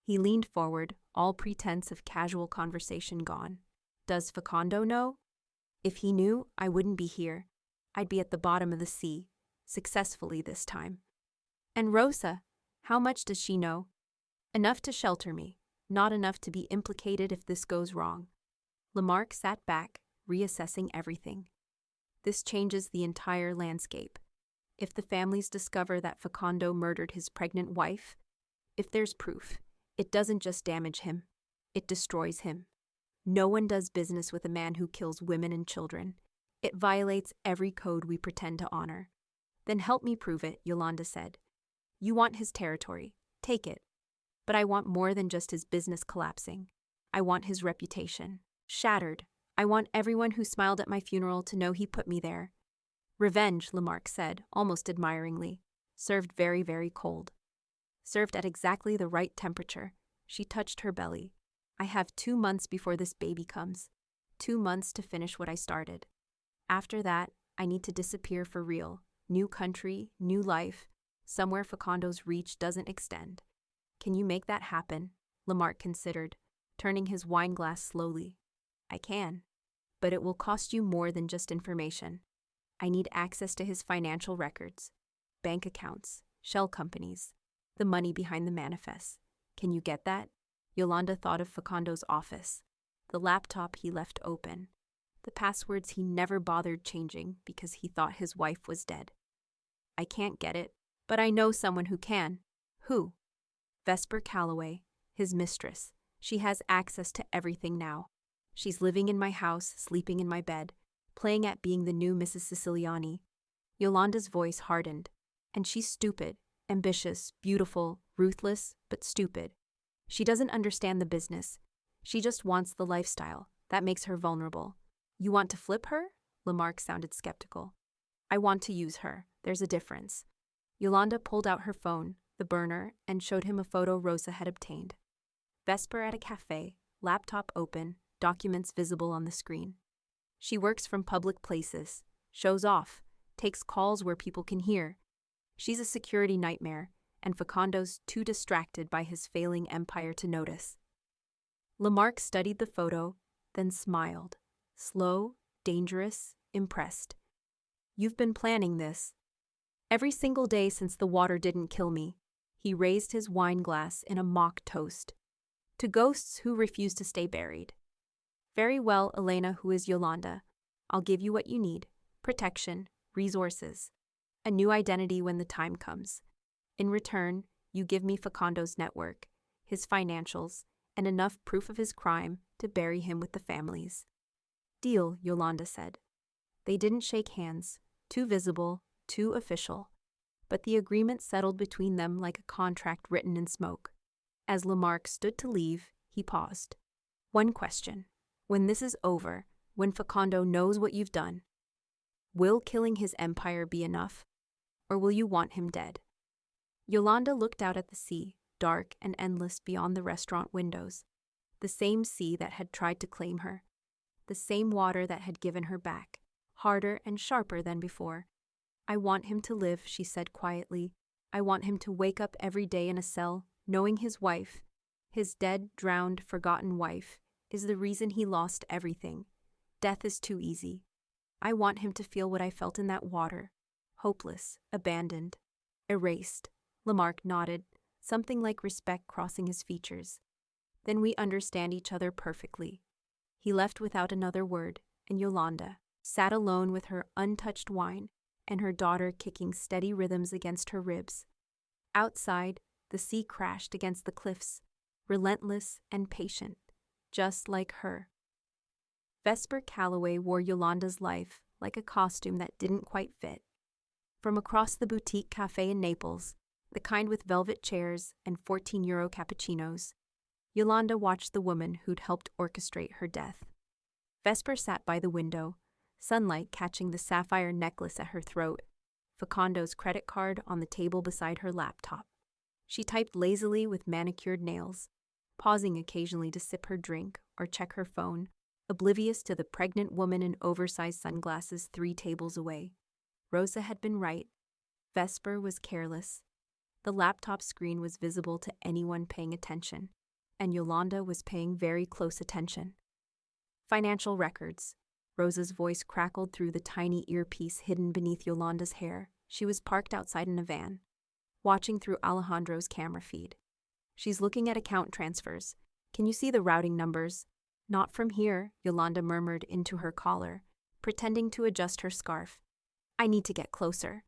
A: He leaned forward, all pretense of casual conversation gone. Does Facondo know? If he knew, I wouldn't be here. I'd be at the bottom of the sea, successfully this time. And Rosa, how much does she know? Enough to shelter me, not enough to be implicated if this goes wrong. Lamarck sat back, reassessing everything. This changes the entire landscape. If the families discover that Facondo murdered his pregnant wife, if there's proof, it doesn't just damage him, it destroys him. No one does business with a man who kills women and children. It violates every code we pretend to honor. Then help me prove it, Yolanda said. You want his territory. Take it. But I want more than just his business collapsing. I want his reputation. Shattered. I want everyone who smiled at my funeral to know he put me there. Revenge, Lamarck said, almost admiringly. Served very, very cold. Served at exactly the right temperature. She touched her belly. I have 2 months before this baby comes. 2 months to finish what I started. After that, I need to disappear for real. New country, new life, somewhere Facondo's reach doesn't extend. Can you make that happen? Lamarck considered, turning his wine glass slowly. I can. But it will cost you more than just information. I need access to his financial records, bank accounts, shell companies, the money behind the manifests. Can you get that? Yolanda thought of Facondo's office, the laptop he left open, the passwords he never bothered changing because he thought his wife was dead. I can't get it, but I know someone who can. Who? Vesper Calloway, his mistress. She has access to everything now. She's living in my house, sleeping in my bed, playing at being the new Mrs. Siciliani. Yolanda's voice hardened. And she's stupid, ambitious, beautiful, ruthless, but stupid. She doesn't understand the business. She just wants the lifestyle. That makes her vulnerable. You want to flip her? Lamarck sounded skeptical. I want to use her. There's a difference. Yolanda pulled out her phone, the burner, and showed him a photo Rosa had obtained. Vesper at a cafe, laptop open, documents visible on the screen. She works from public places, shows off, takes calls where people can hear. She's a security nightmare, and Facondo's too distracted by his failing empire to notice. Lamarck studied the photo, then smiled. Slow, dangerous, impressed. You've been planning this. Every single day since the water didn't kill me. He raised his wine glass in a mock toast. To ghosts who refuse to stay buried. Very well, Elena, who is Yolanda. I'll give you what you need. Protection, resources. A new identity when the time comes. In return, you give me Facondo's network, his financials, and enough proof of his crime to bury him with the families. Deal, Yolanda said. They didn't shake hands, too visible, too official, but the agreement settled between them like a contract written in smoke. As Lamarck stood to leave, he paused. One question. When this is over, when Facundo knows what you've done, will killing his empire be enough? Or will you want him dead? Yolanda looked out at the sea, dark and endless beyond the restaurant windows. The same sea that had tried to claim her. The same water that had given her back, harder and sharper than before. I want him to live, she said quietly. I want him to wake up every day in a cell, knowing his wife, his dead, drowned, forgotten wife, is the reason he lost everything. Death is too easy. I want him to feel what I felt in that water. Hopeless, abandoned, erased. Lamarck nodded, something like respect crossing his features. Then we understand each other perfectly. He left without another word, and Yolanda sat alone with her untouched wine and her daughter kicking steady rhythms against her ribs. Outside, the sea crashed against the cliffs, relentless and patient, just like her. Vesper Calloway wore Yolanda's life like a costume that didn't quite fit. From across the boutique cafe in Naples, the kind with velvet chairs and €14 cappuccinos, Yolanda watched the woman who'd helped orchestrate her death. Vesper sat by the window, sunlight catching the sapphire necklace at her throat, Facundo's credit card on the table beside her laptop. She typed lazily with manicured nails, pausing occasionally to sip her drink or check her phone, oblivious to the pregnant woman in oversized sunglasses 3 tables away. Rosa had been right. Vesper was careless. The laptop screen was visible to anyone paying attention, and Yolanda was paying very close attention. Financial records. Rosa's voice crackled through the tiny earpiece hidden beneath Yolanda's hair. She was parked outside in a van, watching through Alejandro's camera feed. She's looking at account transfers. Can you see the routing numbers? Not from here, Yolanda murmured into her collar, pretending to adjust her scarf. I need to get closer.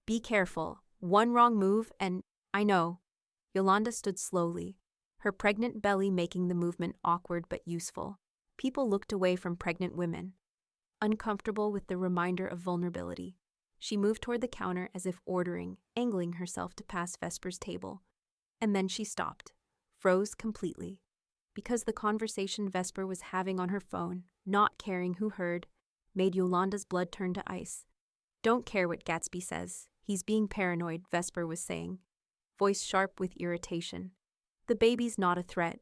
A: Be careful. One wrong move and… I know. Yolanda stood slowly, her pregnant belly making the movement awkward but useful. People looked away from pregnant women, uncomfortable with the reminder of vulnerability. She moved toward the counter as if ordering, angling herself to pass Vesper's table. And then she stopped, froze completely, because the conversation Vesper was having on her phone, not caring who heard, made Yolanda's blood turn to ice. Don't care what Gatsby says. He's being paranoid, Vesper was saying, voice sharp with irritation. The baby's not a threat.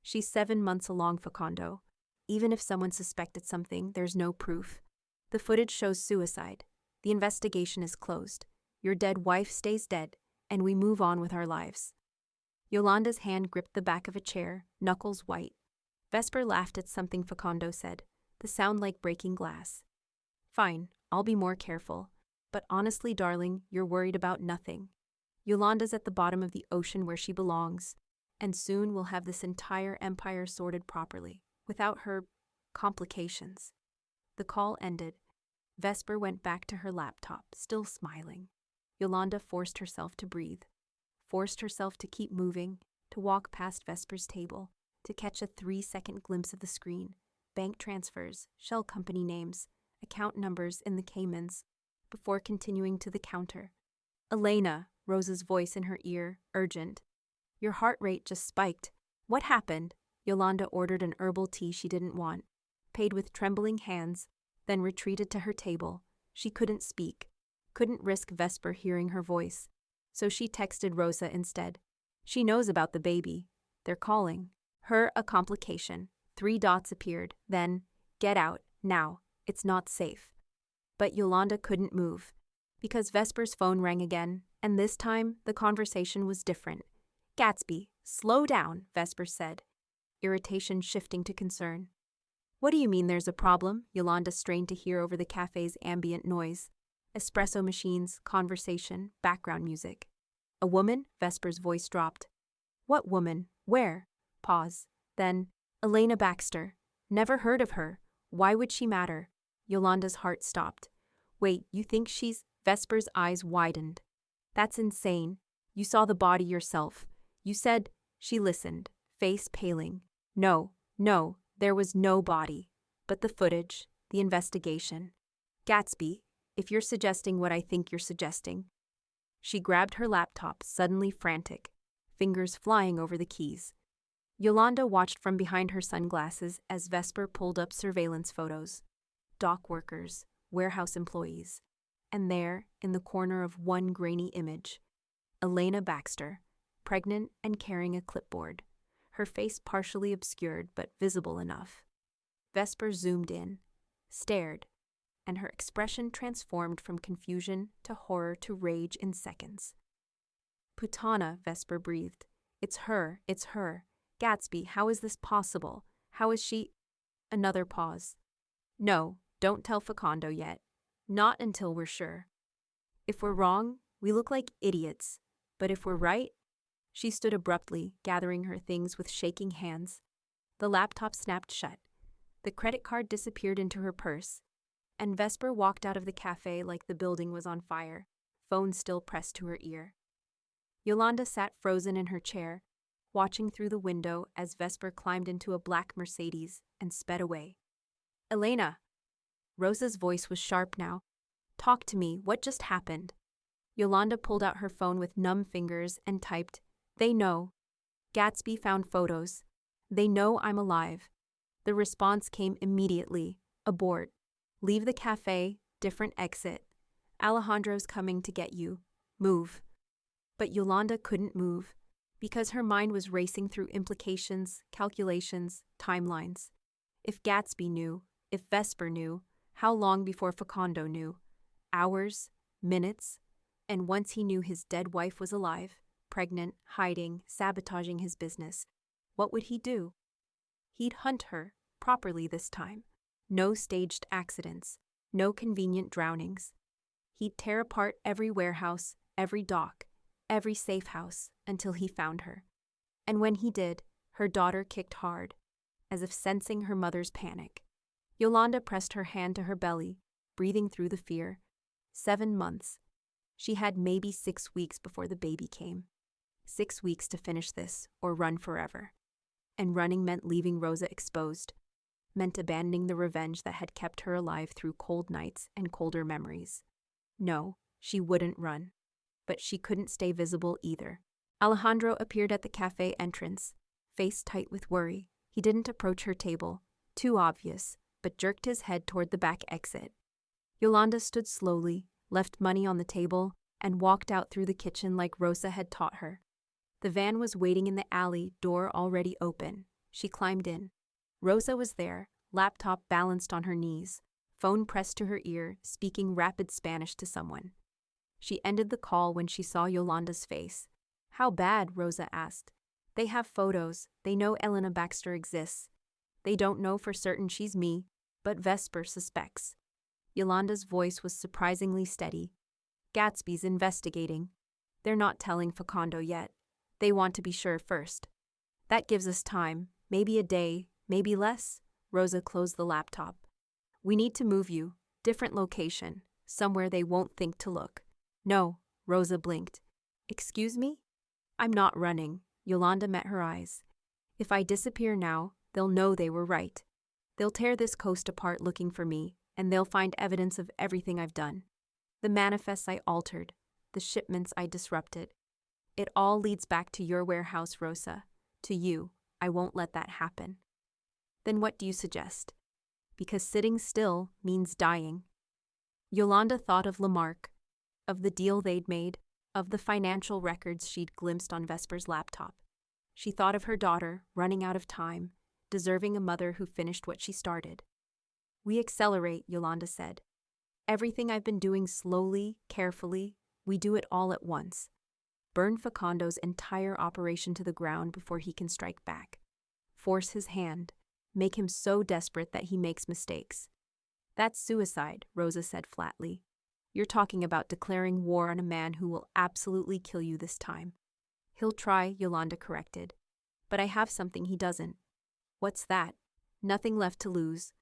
A: She's 7 months along, Facundo. Even if someone suspected something, there's no proof. The footage shows suicide. The investigation is closed. Your dead wife stays dead, and we move on with our lives. Yolanda's hand gripped the back of a chair, knuckles white. Vesper laughed at something Facundo said, the sound like breaking glass. Fine, I'll be more careful. But honestly, darling, you're worried about nothing. Yolanda's at the bottom of the ocean where she belongs, and soon we'll have this entire empire sorted properly, without her complications. The call ended. Vesper went back to her laptop, still smiling. Yolanda forced herself to breathe, forced herself to keep moving, to walk past Vesper's table, to catch a 3-second glimpse of the screen, bank transfers, shell company names, account numbers in the Caymans, before continuing to the counter. Elena, Rosa's voice in her ear, urgent. Your heart rate just spiked. What happened? Yolanda ordered an herbal tea she didn't want, paid with trembling hands, then retreated to her table. She couldn't speak, couldn't risk Vesper hearing her voice, so she texted Rosa instead. She knows about the baby. They're calling. Her a complication. 3 dots appeared, then, get out, now, it's not safe. But Yolanda couldn't move, because Vesper's phone rang again, and this time the conversation was different. Gatsby, slow down, Vesper said, irritation shifting to concern. What do you mean there's a problem? Yolanda strained to hear over the cafe's ambient noise. Espresso machines, conversation, background music. A woman? Vesper's voice dropped. What woman? Where? Pause. Then, Elena Baxter. Never heard of her. Why would she matter? Yolanda's heart stopped. Wait, you think she's… Vesper's eyes widened. That's insane. You saw the body yourself. You said… She listened, face paling. No, There was no body, but the footage, the investigation. Gatsby, if you're suggesting what I think you're suggesting. She grabbed her laptop, suddenly frantic, fingers flying over the keys. Yolanda watched from behind her sunglasses as Vesper pulled up surveillance photos. Dock workers, warehouse employees, and there, in the corner of one grainy image, Elena Baxter, pregnant and carrying a clipboard, her face partially obscured but visible enough. Vesper zoomed in, stared, and her expression transformed from confusion to horror to rage in seconds. Putana, Vesper breathed. It's her. Gatsby, how is this possible? How is she… Another pause. No, don't tell Facundo yet. Not until we're sure. If we're wrong, we look like idiots. But if we're right… She stood abruptly, gathering her things with shaking hands. The laptop snapped shut. The credit card disappeared into her purse, and Vesper walked out of the cafe like the building was on fire, phone still pressed to her ear. Yolanda sat frozen in her chair, watching through the window as Vesper climbed into a black Mercedes and sped away. Elena! Rosa's voice was sharp now. Talk to me, what just happened? Yolanda pulled out her phone with numb fingers and typed, They know. Gatsby found photos. They know I'm alive. The response came immediately. Abort. Leave the cafe, different exit. Alejandro's coming to get you. Move. But Yolanda couldn't move, because her mind was racing through implications, calculations, timelines. If Gatsby knew, if Vesper knew, how long before Facundo knew? Hours? Minutes? And once he knew his dead wife was alive, pregnant, hiding, sabotaging his business, what would he do? He'd hunt her, properly this time. No staged accidents, no convenient drownings. He'd tear apart every warehouse, every dock, every safe house, until he found her. And when he did, her daughter kicked hard, as if sensing her mother's panic. Yolanda pressed her hand to her belly, breathing through the fear. 7 months. She had maybe 6 weeks before the baby came. 6 weeks to finish this, or run forever. And running meant leaving Rosa exposed, meant abandoning the revenge that had kept her alive through cold nights and colder memories. No, she wouldn't run. But she couldn't stay visible either. Alejandro appeared at the cafe entrance, face tight with worry. He didn't approach her table, too obvious, but jerked his head toward the back exit. Yolanda stood slowly, left money on the table, and walked out through the kitchen like Rosa had taught her. The van was waiting in the alley, door already open. She climbed in. Rosa was there, laptop balanced on her knees, phone pressed to her ear, speaking rapid Spanish to someone. She ended the call when she saw Yolanda's face. How bad? Rosa asked. They have photos. They know Elena Baxter exists. They don't know for certain she's me, but Vesper suspects. Yolanda's voice was surprisingly steady. Gatsby's investigating. They're not telling Facundo yet. They want to be sure first. That gives us time, maybe a day, maybe less. Rosa closed the laptop. We need to move you. Different location. Somewhere they won't think to look. No, Rosa blinked. Excuse me? I'm not running. Yolanda met her eyes. If I disappear now, they'll know they were right. They'll tear this coast apart looking for me, and they'll find evidence of everything I've done. The manifests I altered, the shipments I disrupted. It all leads back to your warehouse, Rosa. To you. I won't let that happen. Then what do you suggest? Because sitting still means dying. Yolanda thought of Lamarck, of the deal they'd made, of the financial records she'd glimpsed on Vesper's laptop. She thought of her daughter, running out of time, deserving a mother who finished what she started. We accelerate, Yolanda said. Everything I've been doing slowly, carefully, we do it all at once. Burn Facundo's entire operation to the ground before he can strike back. Force his hand. Make him so desperate that he makes mistakes. That's suicide, Rosa said flatly. You're talking about declaring war on a man who will absolutely kill you this time. He'll try, Yolanda corrected. But I have something he doesn't. What's that? Nothing left to lose.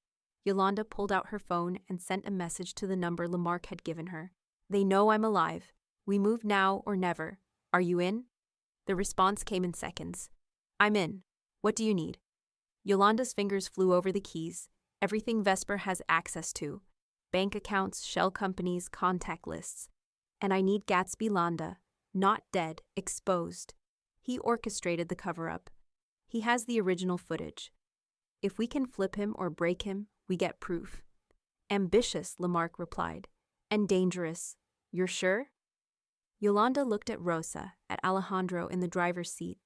A: Yolanda pulled out her phone and sent a message to the number Lamarck had given her. They know I'm alive. We move now or never. Are you in? The response came in seconds. I'm in. What do you need? Yolanda's fingers flew over the keys, everything Vesper has access to. Bank accounts, shell companies, contact lists. And I need Gatsby Landa, not dead, exposed. He orchestrated the cover-up. He has the original footage. If we can flip him or break him, we get proof. Ambitious, Lamarck replied. And dangerous. You're sure? Yolanda looked at Rosa, at Alejandro in the driver's seat,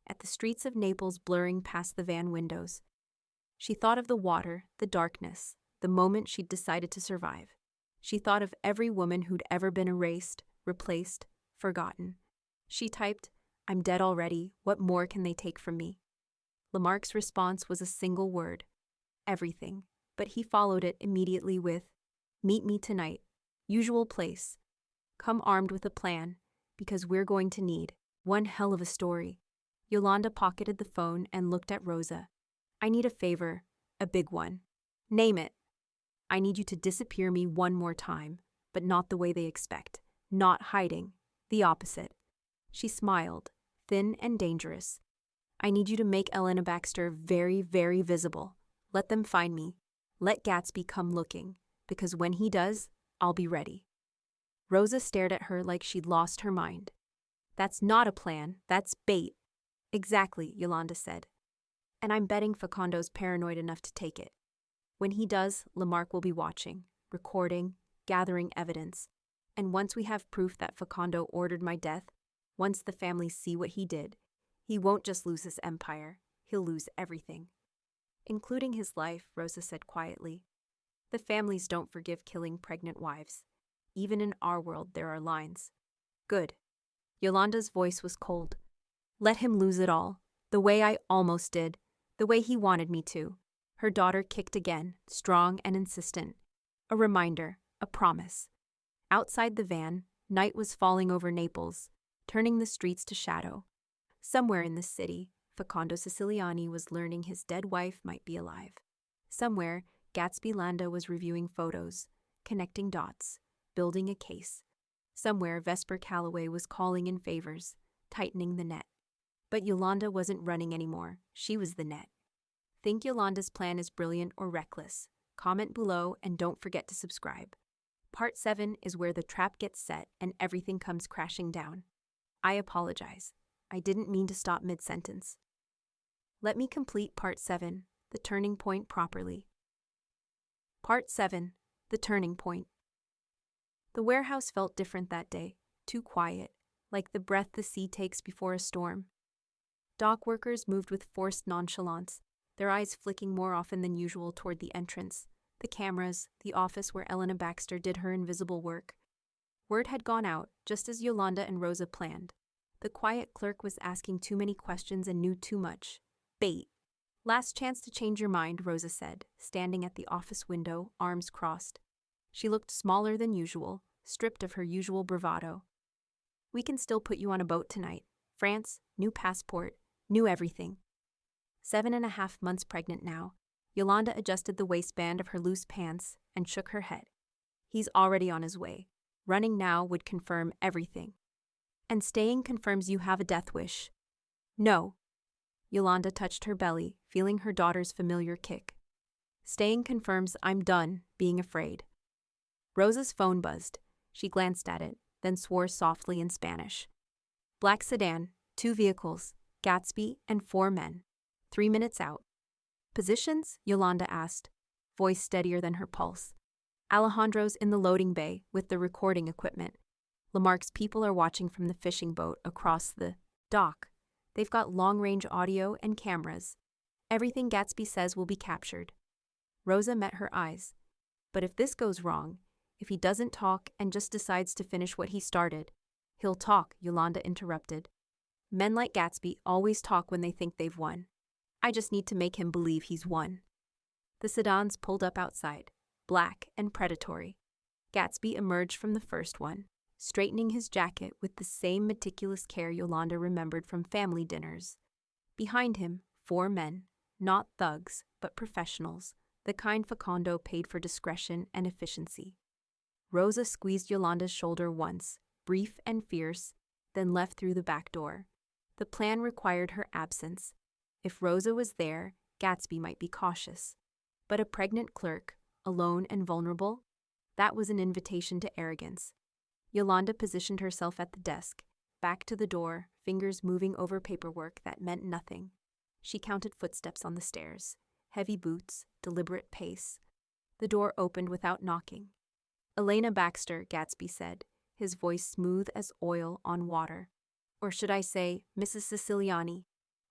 A: at the streets of Naples blurring past the van windows. She thought of the water, the darkness, the moment she'd decided to survive. She thought of every woman who'd ever been erased, replaced, forgotten. She typed, "I'm dead already, what more can they take from me?" Lamarck's response was a single word, everything, but he followed it immediately with, "Meet me tonight, usual place. Come armed with a plan, because we're going to need one hell of a story." Yolanda pocketed the phone and looked at Rosa. "I need a favor, a big one. Name it. I need you to disappear me one more time, but not the way they expect. Not hiding. The opposite." She smiled, thin and dangerous. "I need you to make Elena Baxter very, very visible. Let them find me. Let Gatsby come looking, because when he does, I'll be ready." Rosa stared at her like she'd lost her mind. "That's not a plan, that's bait." "Exactly," Yolanda said. "And I'm betting Facondo's paranoid enough to take it. When he does, Lamarck will be watching, recording, gathering evidence. And once we have proof that Facondo ordered my death, once the families see what he did, he won't just lose his empire, he'll lose everything." "Including his life," Rosa said quietly. "The families don't forgive killing pregnant wives. Even in our world there are lines." "Good." Yolanda's voice was cold. "Let him lose it all, the way I almost did, the way he wanted me to." Her daughter kicked again, strong and insistent. A reminder, a promise. Outside the van, night was falling over Naples, turning the streets to shadow. Somewhere in the city, Facondo Siciliani was learning his dead wife might be alive. Somewhere, Gatsby Landa was reviewing photos, connecting dots, building a case. Somewhere, Vesper Calloway was calling in favors, tightening the net. But Yolanda wasn't running anymore. She was the net. Think Yolanda's plan is brilliant or reckless? Comment below and don't forget to subscribe. Part 7 is where the trap gets set and everything comes crashing down. I apologize. I didn't mean to stop mid-sentence. Let me complete Part 7, the turning point, properly. Part 7, the turning point. The warehouse felt different that day, too quiet, like the breath the sea takes before a storm. Dock workers moved with forced nonchalance, their eyes flicking more often than usual toward the entrance, the cameras, the office where Elena Baxter did her invisible work. Word had gone out, just as Yolanda and Rosa planned. The quiet clerk was asking too many questions and knew too much. Bait. "Last chance to change your mind," Rosa said, standing at the office window, arms crossed. She looked smaller than usual, stripped of her usual bravado. "We can still put you on a boat tonight. France, new passport, new everything." 7.5 months pregnant now, Yolanda adjusted the waistband of her loose pants and shook her head. "He's already on his way. Running now would confirm everything." "And staying confirms you have a death wish." "No." Yolanda touched her belly, feeling her daughter's familiar kick. "Staying confirms I'm done being afraid." Rosa's phone buzzed. She glanced at it, then swore softly in Spanish. "Black sedan, 2 vehicles, Gatsby and 4 men. 3 minutes out." "Positions?" Yolanda asked, voice steadier than her pulse. "Alejandro's in the loading bay with the recording equipment. Lamarck's people are watching from the fishing boat across the dock. They've got long-range audio and cameras. Everything Gatsby says will be captured." Rosa met her eyes. "But if this goes wrong, if he doesn't talk and just decides to finish what he started—" "He'll talk," Yolanda interrupted. "Men like Gatsby always talk when they think they've won. I just need to make him believe he's won." The sedans pulled up outside, black and predatory. Gatsby emerged from the first one, straightening his jacket with the same meticulous care Yolanda remembered from family dinners. Behind him, 4 men, not thugs, but professionals, the kind Facondo paid for discretion and efficiency. Rosa squeezed Yolanda's shoulder once, brief and fierce, then left through the back door. The plan required her absence. If Rosa was there, Gatsby might be cautious. But a pregnant clerk, alone and vulnerable, that was an invitation to arrogance. Yolanda positioned herself at the desk, back to the door, fingers moving over paperwork that meant nothing. She counted footsteps on the stairs, heavy boots, deliberate pace. The door opened without knocking. "Elena Baxter," Gatsby said, his voice smooth as oil on water. "Or should I say, Mrs. Siciliani?"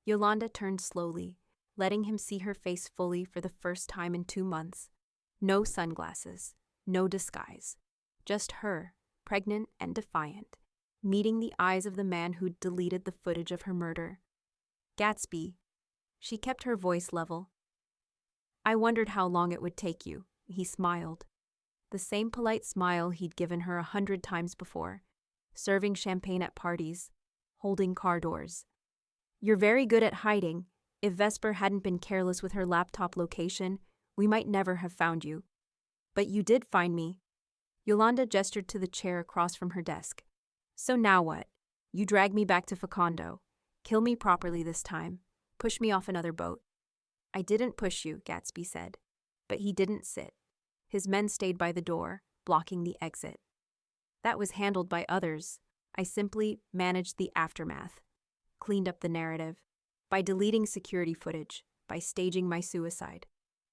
A: Yolanda turned slowly, letting him see her face fully for the first time in 2 months. No sunglasses, no disguise. Just her, pregnant and defiant, meeting the eyes of the man who'd deleted the footage of her murder. "Gatsby." She kept her voice level. "I wondered how long it would take you," he smiled. The same polite smile he'd given her 100 times before, serving champagne at parties, holding car doors. "You're very good at hiding. If Vesper hadn't been careless with her laptop location, we might never have found you. But you did find me." Yolanda gestured to the chair across from her desk. "So now what? You drag me back to Facondo. Kill me properly this time. Push me off another boat." "I didn't push you," Gatsby said. But he didn't sit. His men stayed by the door, blocking the exit. "That was handled by others. I simply managed the aftermath. Cleaned up the narrative. By deleting security footage. By staging my suicide.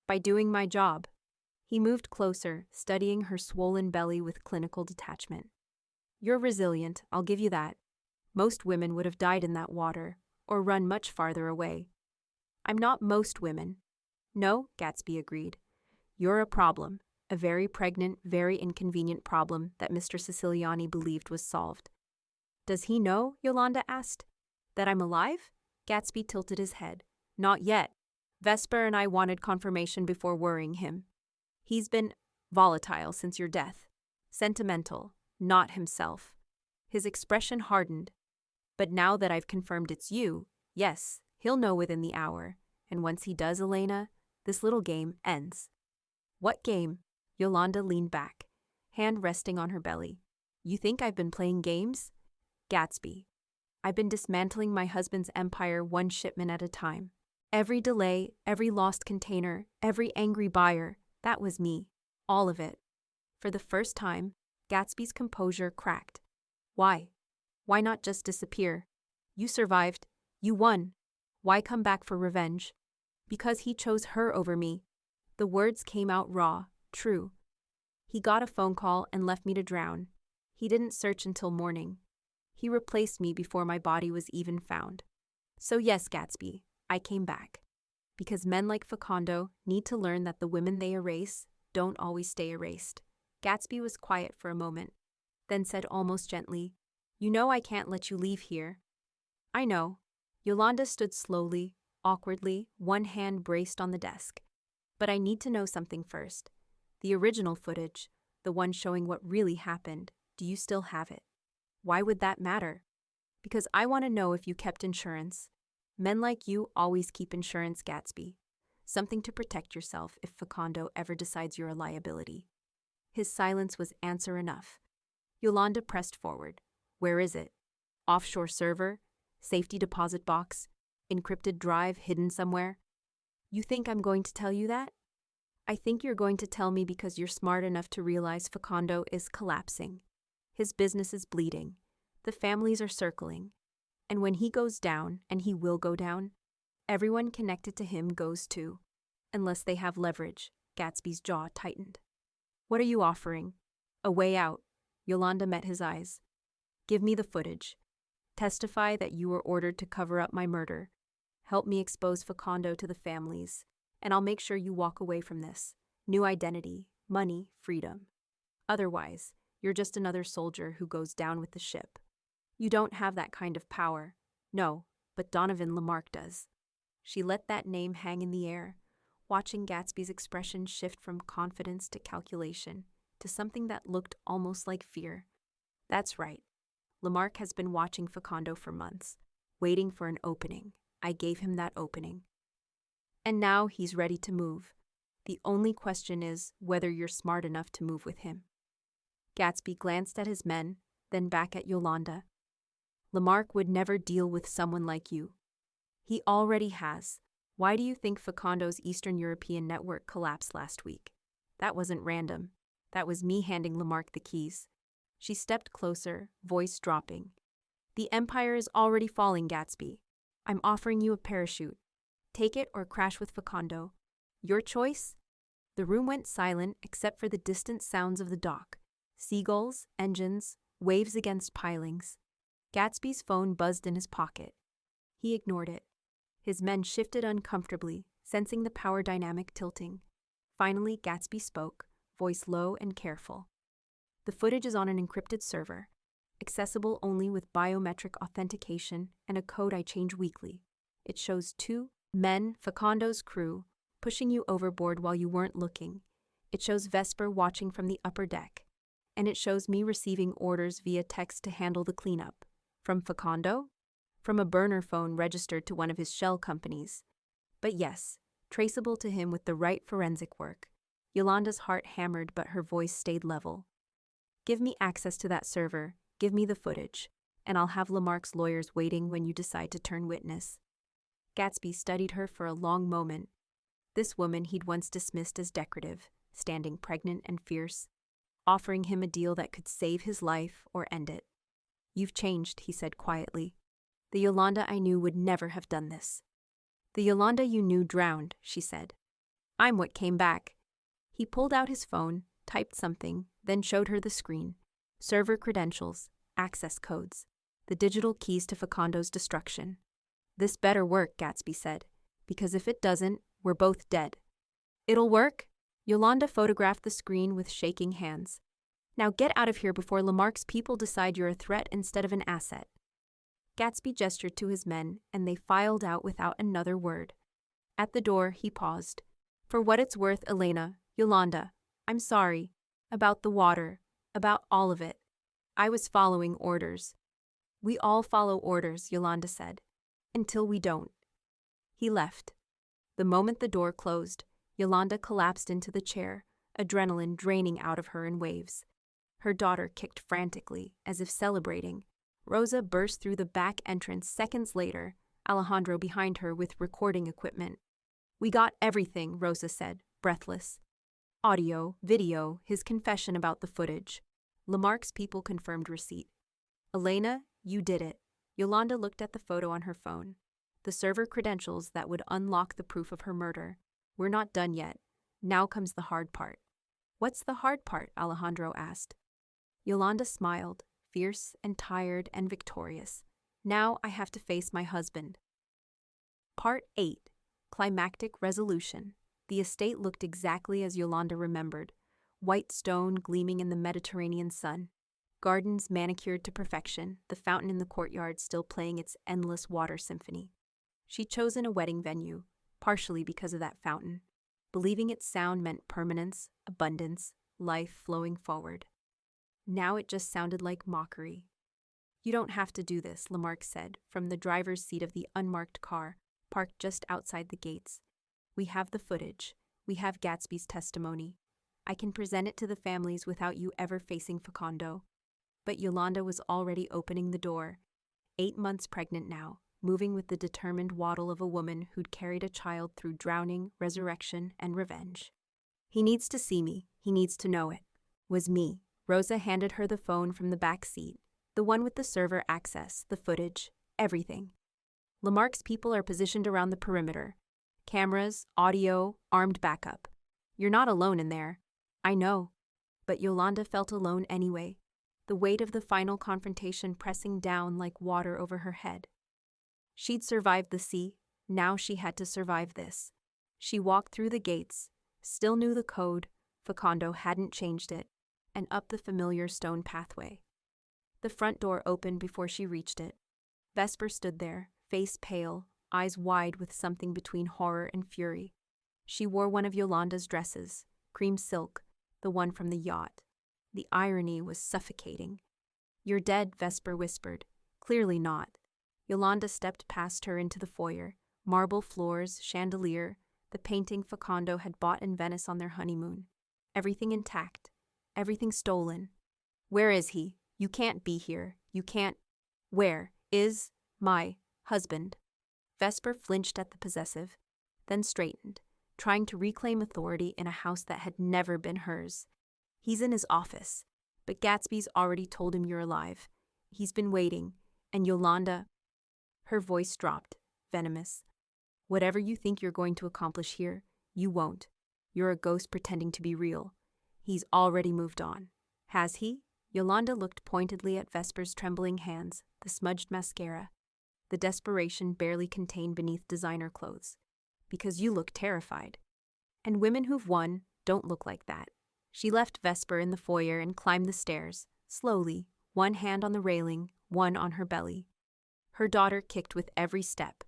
A: By doing my job." He moved closer, studying her swollen belly with clinical detachment. "You're resilient, I'll give you that. Most women would have died in that water, or run much farther away." "I'm not most women." "No," Gatsby agreed. "You're a problem, a very pregnant, very inconvenient problem that Mr. Siciliani believed was solved." "Does he know?" Yolanda asked. "That I'm alive?" Gatsby tilted his head. "Not yet. Vesper and I wanted confirmation before worrying him. He's been volatile since your death. Sentimental, not himself." His expression hardened. "But now that I've confirmed it's you, yes, he'll know within the hour. And once he does, Elena, this little game ends." "What game?" Yolanda leaned back, hand resting on her belly. "You think I've been playing games?" "Gatsby, I've been dismantling my husband's empire one shipment at a time. Every delay, every lost container, every angry buyer, that was me. All of it." For the first time, Gatsby's composure cracked. "Why? Why not just disappear? You survived. You won. Why come back for revenge?" "Because he chose her over me." The words came out raw, true. "He got a phone call and left me to drown. He didn't search until morning. He replaced me before my body was even found. So yes, Gatsby, I came back. Because men like Facondo need to learn that the women they erase don't always stay erased." Gatsby was quiet for a moment, then said almost gently, "You know I can't let you leave here." "I know." Yolanda stood slowly, awkwardly, one hand braced on the desk. "But I need to know something first. The original footage, the one showing what really happened, do you still have it?" "Why would that matter?" "Because I want to know if you kept insurance. Men like you always keep insurance, Gatsby. Something to protect yourself if Facondo ever decides you're a liability." His silence was answer enough. Yolanda pressed forward. "Where is it? Offshore server? Safety deposit box? Encrypted drive hidden somewhere?" "You think I'm going to tell you that?" "I think you're going to tell me because you're smart enough to realize Facondo is collapsing. His business is bleeding. The families are circling. And when he goes down, and he will go down, everyone connected to him goes too. Unless they have leverage." Gatsby's jaw tightened. "What are you offering?" "A way out." Yolanda met his eyes. "Give me the footage. Testify that you were ordered to cover up my murder. Help me expose Facondo to the families, and I'll make sure you walk away from this. New identity, money, freedom. Otherwise, you're just another soldier who goes down with the ship. You don't have that kind of power. No, but Donovan Lamarck does." She let that name hang in the air, watching Gatsby's expression shift from confidence to calculation, to something that looked almost like fear. "That's right. Lamarck has been watching Facondo for months, waiting for an opening. I gave him that opening. And now he's ready to move. The only question is whether you're smart enough to move with him." Gatsby glanced at his men, then back at Yolanda. "Lamarck would never deal with someone like you. He already has. Why do you think Facondo's Eastern European network collapsed last week? That wasn't random. That was me handing Lamarck the keys. She stepped closer, voice dropping. The empire is already falling, Gatsby. I'm offering you a parachute. Take it or crash with Facondo. Your choice? The room went silent except for the distant sounds of the dock. Seagulls, engines, waves against pilings. Gatsby's phone buzzed in his pocket. He ignored it. His men shifted uncomfortably, sensing the power dynamic tilting. Finally, Gatsby spoke, voice low and careful. The footage is on an encrypted server, accessible only with biometric authentication and a code I change weekly. It shows 2 men, Facondo's crew, pushing you overboard while you weren't looking. It shows Vesper watching from the upper deck. And it shows me receiving orders via text to handle the cleanup. From Facondo? From a burner phone registered to one of his shell companies. But yes, traceable to him with the right forensic work. Yolanda's heart hammered, but her voice stayed level. Give me access to that server, give me the footage, and I'll have Lamarck's lawyers waiting when you decide to turn witness. Gatsby studied her for a long moment. This woman he'd once dismissed as decorative, standing pregnant and fierce, offering him a deal that could save his life or end it. You've changed, he said quietly. The Yolanda I knew would never have done this. The Yolanda you knew drowned, she said. I'm what came back. He pulled out his phone, typed something, then showed her the screen. Server credentials, access codes, the digital keys to Facondo's destruction. This better work, Gatsby said, because if it doesn't, we're both dead. It'll work? Yolanda photographed the screen with shaking hands. Now get out of here before Lamarck's people decide you're a threat instead of an asset. Gatsby gestured to his men, and they filed out without another word. At the door, he paused. For what it's worth, Elena, Yolanda, I'm sorry. About the water. About all of it. I was following orders. We all follow orders, Yolanda said. Until we don't. He left. The moment the door closed, Yolanda collapsed into the chair, adrenaline draining out of her in waves. Her daughter kicked frantically, as if celebrating. Rosa burst through the back entrance seconds later, Alejandro behind her with recording equipment. We got everything, Rosa said, breathless. Audio, video, his confession about the footage. Lamarck's people confirmed receipt. Elena, you did it. Yolanda looked at the photo on her phone. The server credentials that would unlock the proof of her murder. We're not done yet. Now comes the hard part. What's the hard part? Alejandro asked. Yolanda smiled, fierce and tired and victorious. Now I have to face my husband. Part 8. Climactic Resolution. The estate looked exactly as Yolanda remembered. White stone gleaming in the Mediterranean sun. Gardens manicured to perfection, the fountain in the courtyard still playing its endless water symphony. She'd chosen a wedding venue, partially because of that fountain, believing its sound meant permanence, abundance, life flowing forward. Now it just sounded like mockery. You don't have to do this, Lamarck said, from the driver's seat of the unmarked car, parked just outside the gates. We have the footage. We have Gatsby's testimony. I can present it to the families without you ever facing Facondo. But Yolanda was already opening the door, 8 months pregnant now, moving with the determined waddle of a woman who'd carried a child through drowning, resurrection, and revenge. He needs to see me. He needs to know it. Was me. Rosa handed her the phone from the back seat, the one with the server access, the footage, everything. Lamarck's people are positioned around the perimeter. Cameras, audio, armed backup. You're not alone in there. I know. But Yolanda felt alone anyway, the weight of the final confrontation pressing down like water over her head. She'd survived the sea, now she had to survive this. She walked through the gates, still knew the code, Facondo hadn't changed it, and up the familiar stone pathway. The front door opened before she reached it. Vesper stood there, face pale, eyes wide with something between horror and fury. She wore one of Yolanda's dresses, cream silk, the one from the yacht. The irony was suffocating. You're dead, Vesper whispered. Clearly not. Yolanda stepped past her into the foyer. Marble floors, chandelier, the painting Facondo had bought in Venice on their honeymoon. Everything intact. Everything stolen. Where is he? You can't be here. You can't. Where is my husband? Vesper flinched at the possessive. then straightened, trying to reclaim authority in a house that had never been hers. He's in his office, but Gatsby's already told him you're alive. He's been waiting, and Yolanda... Her voice dropped, venomous. Whatever you think you're going to accomplish here, you won't. You're a ghost pretending to be real. He's already moved on. Has he? Yolanda looked pointedly at Vesper's trembling hands, the smudged mascara, the desperation barely contained beneath designer clothes. Because you look terrified. And women who've won don't look like that. She left Vesper in the foyer and climbed the stairs, slowly, one hand on the railing, one on her belly. Her daughter kicked with every step,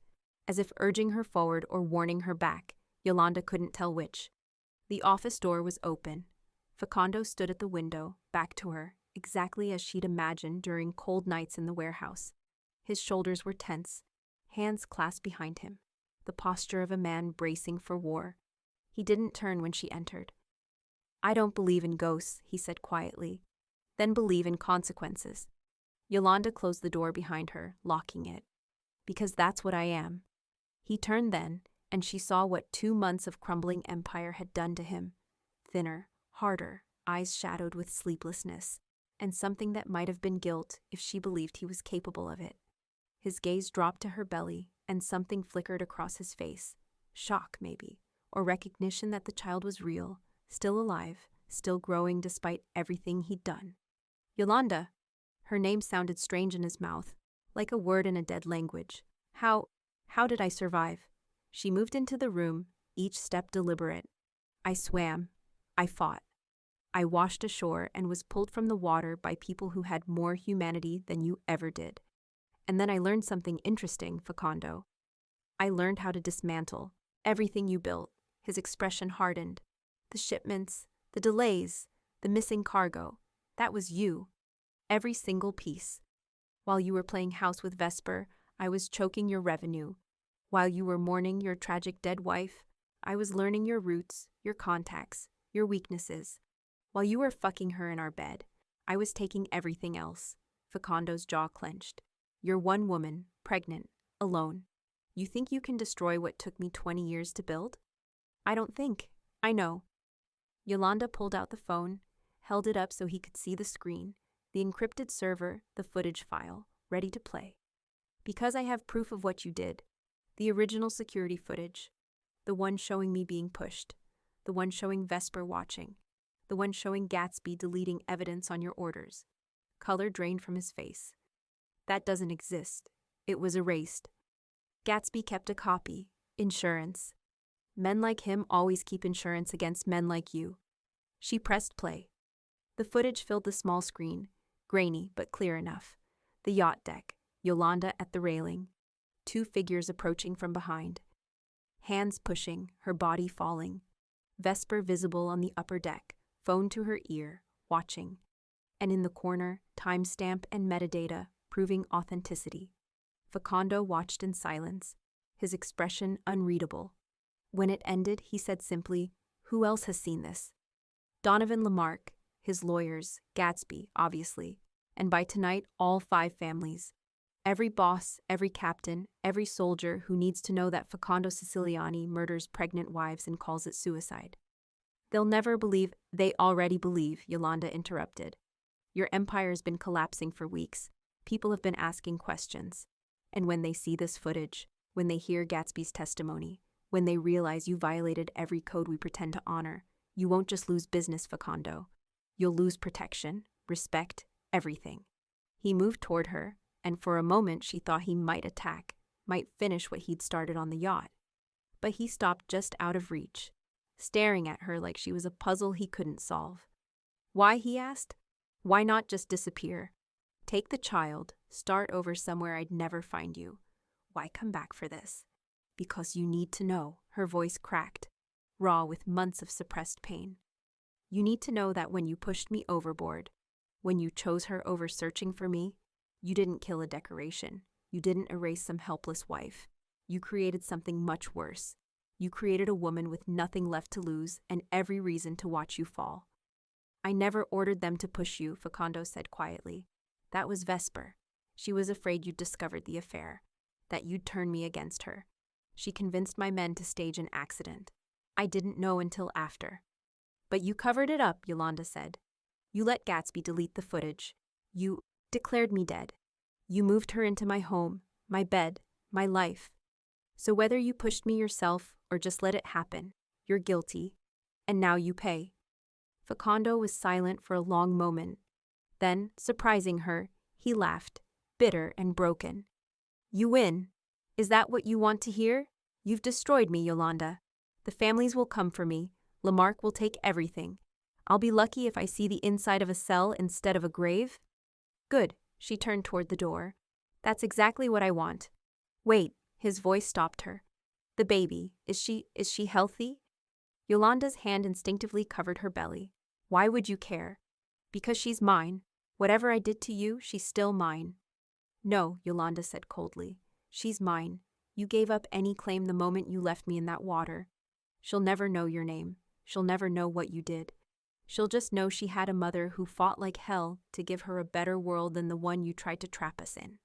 A: as if urging her forward or warning her back. Yolanda couldn't tell which. The office door was open. Facundo stood at the window, back to her, exactly as she'd imagined during cold nights in the warehouse. His shoulders were tense, hands clasped behind him, the posture of a man bracing for war. He didn't turn when she entered. I don't believe in ghosts, he said quietly, then believe in consequences. Yolanda closed the door behind her, locking it. Because that's what I am. He turned then, and she saw what 2 months of crumbling empire had done to him. Thinner, harder, eyes shadowed with sleeplessness, and something that might have been guilt if she believed he was capable of it. His gaze dropped to her belly, and something flickered across his face. Shock, maybe, or recognition that the child was real, still alive, still growing despite everything he'd done. Yolanda. Her name sounded strange in his mouth, like a word in a dead language. How did I survive? She moved into the room, each step deliberate. I swam. I fought. I washed ashore and was pulled from the water by people who had more humanity than you ever did. And then I learned something interesting, Facundo. I learned how to dismantle everything you built. His expression hardened. The shipments, the delays, the missing cargo. That was you. Every single piece. While you were playing house with Vesper, I was choking your revenue. While you were mourning your tragic dead wife, I was learning your roots, your contacts, your weaknesses. While you were fucking her in our bed, I was taking everything else. Facundo's jaw clenched. You're one woman, pregnant, alone. You think you can destroy what took me 20 years to build? I don't think. I know. Yolanda pulled out the phone, held it up so he could see the screen, the encrypted server, the footage file, ready to play. Because I have proof of what you did. The original security footage. The one showing me being pushed. The one showing Vesper watching. The one showing Gatsby deleting evidence on your orders. Color drained from his face. That doesn't exist. It was erased. Gatsby kept a copy. Insurance. Men like him always keep insurance against men like you. She pressed play. The footage filled the small screen, grainy but clear enough. The yacht deck, Yolanda at the railing. 2 figures approaching from behind. Hands pushing, her body falling. Vesper visible on the upper deck, phone to her ear, watching. And in the corner, timestamp and metadata, proving authenticity. Facundo watched in silence, his expression unreadable. When it ended, he said simply, "Who else has seen this?" Donovan Lamarck, his lawyers, Gatsby, obviously, and by tonight, all 5 families. Every boss, every captain, every soldier who needs to know that Facundo Siciliani murders pregnant wives and calls it suicide. They'll never believe. They already believe, Yolanda interrupted. Your empire's been collapsing for weeks. People have been asking questions. And when they see this footage, when they hear Gatsby's testimony, when they realize you violated every code we pretend to honor, you won't just lose business, Facundo. You'll lose protection, respect, everything. He moved toward her, and for a moment she thought he might attack, might finish what he'd started on the yacht. But he stopped just out of reach, staring at her like she was a puzzle he couldn't solve. Why, he asked? Why not just disappear? Take the child, start over somewhere I'd never find you. Why come back for this? Because you need to know, her voice cracked, raw with months of suppressed pain. You need to know that when you pushed me overboard, when you chose her over searching for me, you didn't kill a decoration. You didn't erase some helpless wife. You created something much worse. You created a woman with nothing left to lose and every reason to watch you fall. I never ordered them to push you, Facundo said quietly. That was Vesper. She was afraid you'd discovered the affair, that you'd turn me against her. She convinced my men to stage an accident. I didn't know until after. But you covered it up, Yolanda said. You let Gatsby delete the footage. You declared me dead. You moved her into my home, my bed, my life. So whether you pushed me yourself or just let it happen, you're guilty. And now you pay. Facundo was silent for a long moment. Then, surprising her, he laughed, bitter and broken. You win. Is that what you want to hear? You've destroyed me, Yolanda. The families will come for me. Lamarck will take everything. I'll be lucky if I see the inside of a cell instead of a grave. Good, she turned toward the door. That's exactly what I want. Wait, his voice stopped her. The baby, is she healthy? Yolanda's hand instinctively covered her belly. Why would you care? Because she's mine. Whatever I did to you, she's still mine. No, Yolanda said coldly. She's mine. You gave up any claim the moment you left me in that water. She'll never know your name. She'll never know what you did. She'll just know she had a mother who fought like hell to give her a better world than the one you tried to trap us in.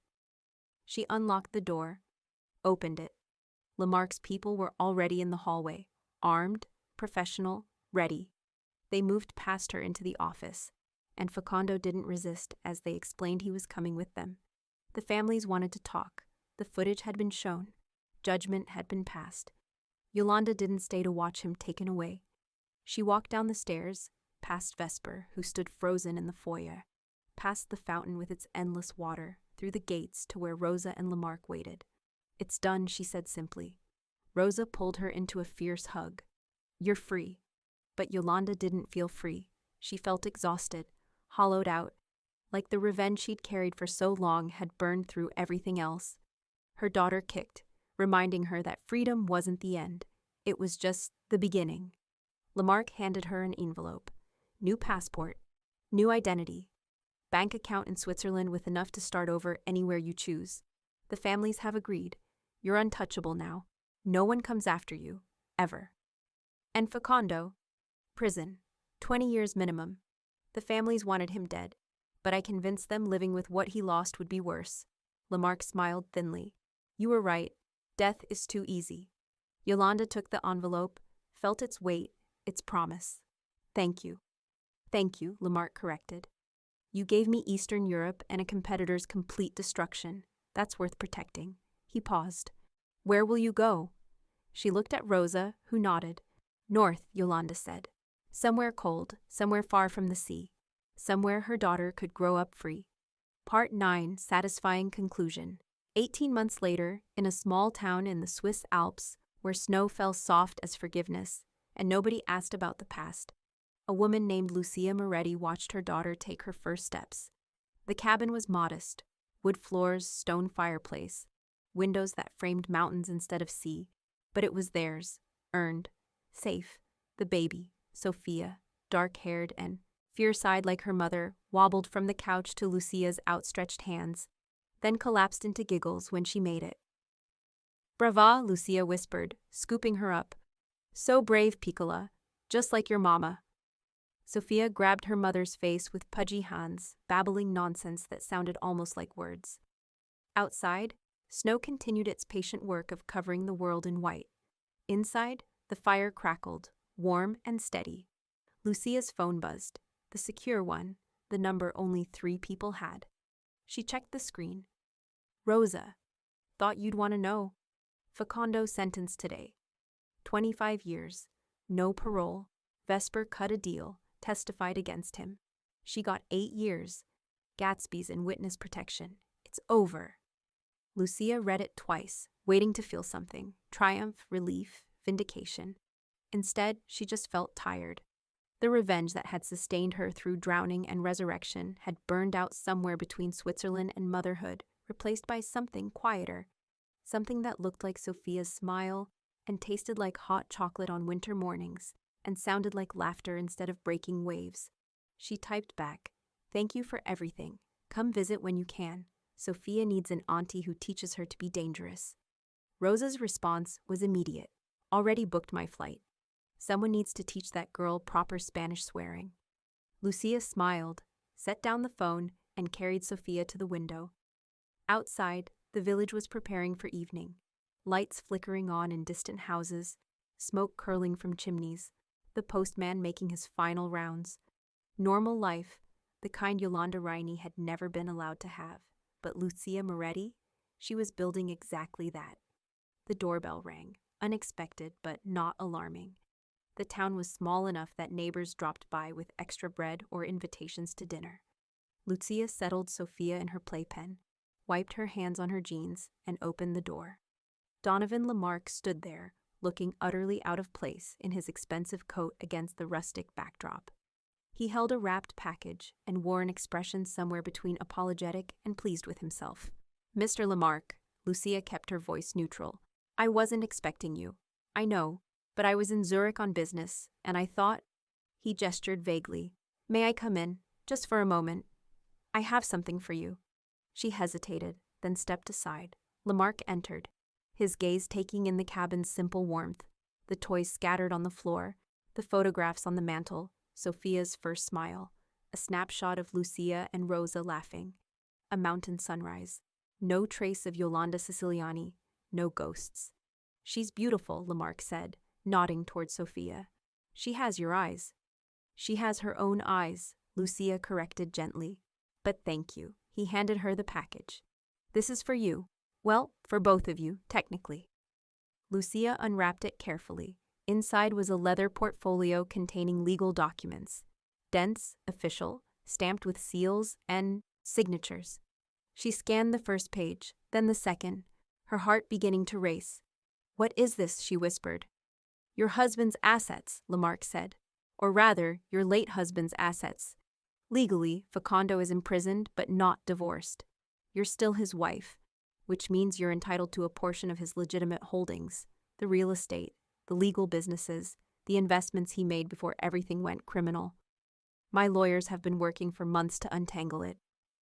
A: She unlocked the door, opened it. Lamarck's people were already in the hallway, armed, professional, ready. They moved past her into the office, and Facundo didn't resist as they explained he was coming with them. The families wanted to talk. The footage had been shown. Judgment had been passed. Yolanda didn't stay to watch him taken away. She walked down the stairs, past Vesper, who stood frozen in the foyer, past the fountain with its endless water, through the gates to where Rosa and Lamarck waited. It's done, she said simply. Rosa pulled her into a fierce hug. You're free. But Yolanda didn't feel free. She felt exhausted, hollowed out, like the revenge she'd carried for so long had burned through everything else. Her daughter kicked, reminding her that freedom wasn't the end. It was just the beginning. Lamarck handed her an envelope. New passport, new identity, bank account in Switzerland with enough to start over anywhere you choose. The families have agreed. You're untouchable now. No one comes after you, ever. And Facundo, prison, 20 years minimum. The families wanted him dead, but I convinced them living with what he lost would be worse. Lamarck smiled thinly. You were right. Death is too easy. Yolanda took the envelope, felt its weight, its promise. Thank you. Thank you, Lamarck corrected. You gave me Eastern Europe and a competitor's complete destruction. That's worth protecting. He paused. Where will you go? She looked at Rosa, who nodded. North, Yolanda said. Somewhere cold, somewhere far from the sea. Somewhere her daughter could grow up free. Part 9, Satisfying Conclusion. 18 months later, in a small town in the Swiss Alps, where snow fell soft as forgiveness, and nobody asked about the past, a woman named Lucia Moretti watched her daughter take her first steps. The cabin was modest, wood floors, stone fireplace, windows that framed mountains instead of sea, but it was theirs, earned, safe. The baby, Sophia, dark-haired and fierce-eyed like her mother, wobbled from the couch to Lucia's outstretched hands, then collapsed into giggles when she made it. Brava, Lucia whispered, scooping her up. So brave, Piccola, just like your mama. Sophia grabbed her mother's face with pudgy hands, babbling nonsense that sounded almost like words. Outside, snow continued its patient work of covering the world in white. Inside, the fire crackled, warm and steady. Lucia's phone buzzed, the secure one, the number only 3 people had. She checked the screen. Rosa, thought you'd want to know. Facundo sentenced today. 25 years, no parole. Vesper cut a deal, testified against him. She got 8 years. Gatsby's in witness protection. It's over. Lucia read it twice, waiting to feel something. Triumph, relief, vindication. Instead, she just felt tired. The revenge that had sustained her through drowning and resurrection had burned out somewhere between Switzerland and motherhood, replaced by something quieter. Something that looked like Sophia's smile and tasted like hot chocolate on winter mornings and sounded like laughter instead of breaking waves. She typed back, "Thank you for everything. Come visit when you can. Sophia needs an auntie who teaches her to be dangerous." Rosa's response was immediate. "Already booked my flight. Someone needs to teach that girl proper Spanish swearing." Lucia smiled, set down the phone, and carried Sophia to the window. Outside, the village was preparing for evening. Lights flickering on in distant houses, smoke curling from chimneys, the postman making his final rounds. Normal life, the kind Yolanda Riney had never been allowed to have. But Lucia Moretti, she was building exactly that. The doorbell rang, unexpected but not alarming. The town was small enough that neighbors dropped by with extra bread or invitations to dinner. Lucia settled Sophia in her playpen, wiped her hands on her jeans, and opened the door. Donovan Lamarck stood there, looking utterly out of place in his expensive coat against the rustic backdrop. He held a wrapped package and wore an expression somewhere between apologetic and pleased with himself. "Mr. Lamarck," Lucia kept her voice neutral, "I wasn't expecting you. I know, but I was in Zurich on business, and I thought—" He gestured vaguely. "May I come in, just for a moment? I have something for you." She hesitated, then stepped aside. Lamarck entered, his gaze taking in the cabin's simple warmth, the toys scattered on the floor, the photographs on the mantel, Sophia's first smile, a snapshot of Lucia and Rosa laughing, a mountain sunrise, no trace of Yolanda Siciliani, no ghosts. "She's beautiful," Lamarck said, nodding toward Sophia. "She has your eyes." "She has her own eyes," Lucia corrected gently. "But thank you." He handed her the package. "This is for you. Well, for both of you, technically." Lucia unwrapped it carefully. Inside was a leather portfolio containing legal documents. Dense, official, stamped with seals and signatures. She scanned the first page, then the second, her heart beginning to race. "What is this?" she whispered. "Your husband's assets," Lamarck said. "Or rather, your late husband's assets. Legally, Facundo is imprisoned but not divorced. You're still his wife, which means you're entitled to a portion of his legitimate holdings, the real estate, the legal businesses, the investments he made before everything went criminal. My lawyers have been working for months to untangle it."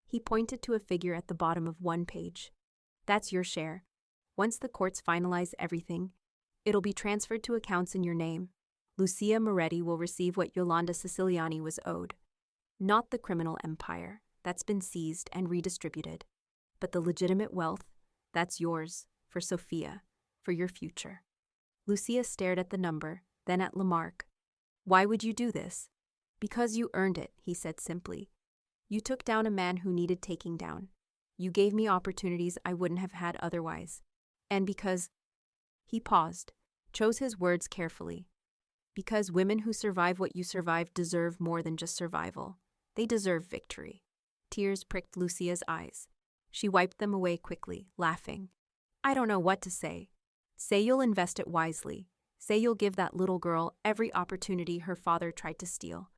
A: He pointed to a figure at the bottom of one page. "That's your share. Once the courts finalize everything, it'll be transferred to accounts in your name. Lucia Moretti will receive what Yolanda Siciliani was owed. Not the criminal empire, that's been seized and redistributed, but the legitimate wealth, that's yours, for Sophia, for your future." Lucia stared at the number, then at Lamarck. "Why would you do this?" "Because you earned it," he said simply. "You took down a man who needed taking down. You gave me opportunities I wouldn't have had otherwise. And because—" He paused, chose his words carefully. "Because women who survive what you survived deserve more than just survival. They deserve victory." Tears pricked Lucia's eyes. She wiped them away quickly, laughing. "I don't know what to say. Say you'll invest it wisely. Say you'll give that little girl every opportunity her father tried to steal.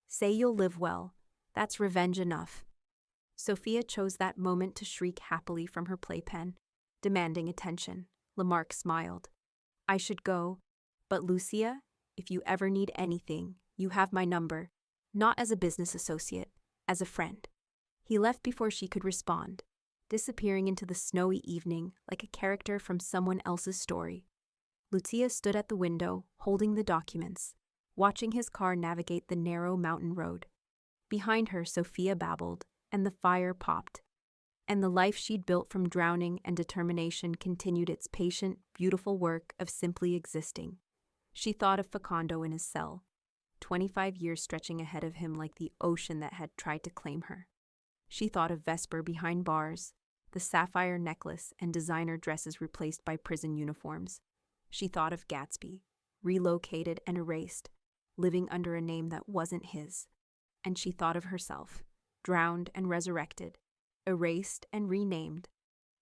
A: Say you'll live well. That's revenge enough." Sophia chose that moment to shriek happily from her playpen, demanding attention. Lamarck smiled. "I should go, but Lucia, if you ever need anything, you have my number, not as a business associate, as a friend." He left before she could respond, disappearing into the snowy evening like a character from someone else's story. Lucia stood at the window, holding the documents, watching his car navigate the narrow mountain road. Behind her, Sophia babbled, and the fire popped. And the life she'd built from drowning and determination continued its patient, beautiful work of simply existing. She thought of Facundo in his cell, 25 years stretching ahead of him like the ocean that had tried to claim her. She thought of Vesper behind bars, the sapphire necklace and designer dresses replaced by prison uniforms. She thought of Gatsby, relocated and erased, living under a name that wasn't his. And she thought of herself, drowned and resurrected, erased and renamed,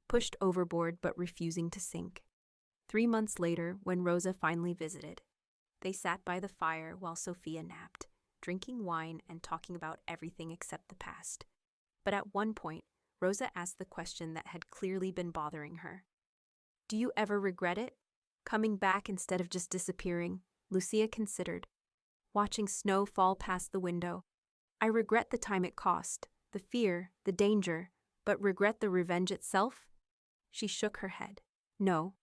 A: pushed overboard but refusing to sink. 3 months later, when Rosa finally visited, they sat by the fire while Sophia napped, drinking wine and talking about everything except the past. But at one point, Rosa asked the question that had clearly been bothering her. "Do you ever regret it? Coming back instead of just disappearing?" Lucia considered, watching snow fall past the window. "I regret the time it cost, the fear, the danger, but regret the revenge itself?" She shook her head. "No.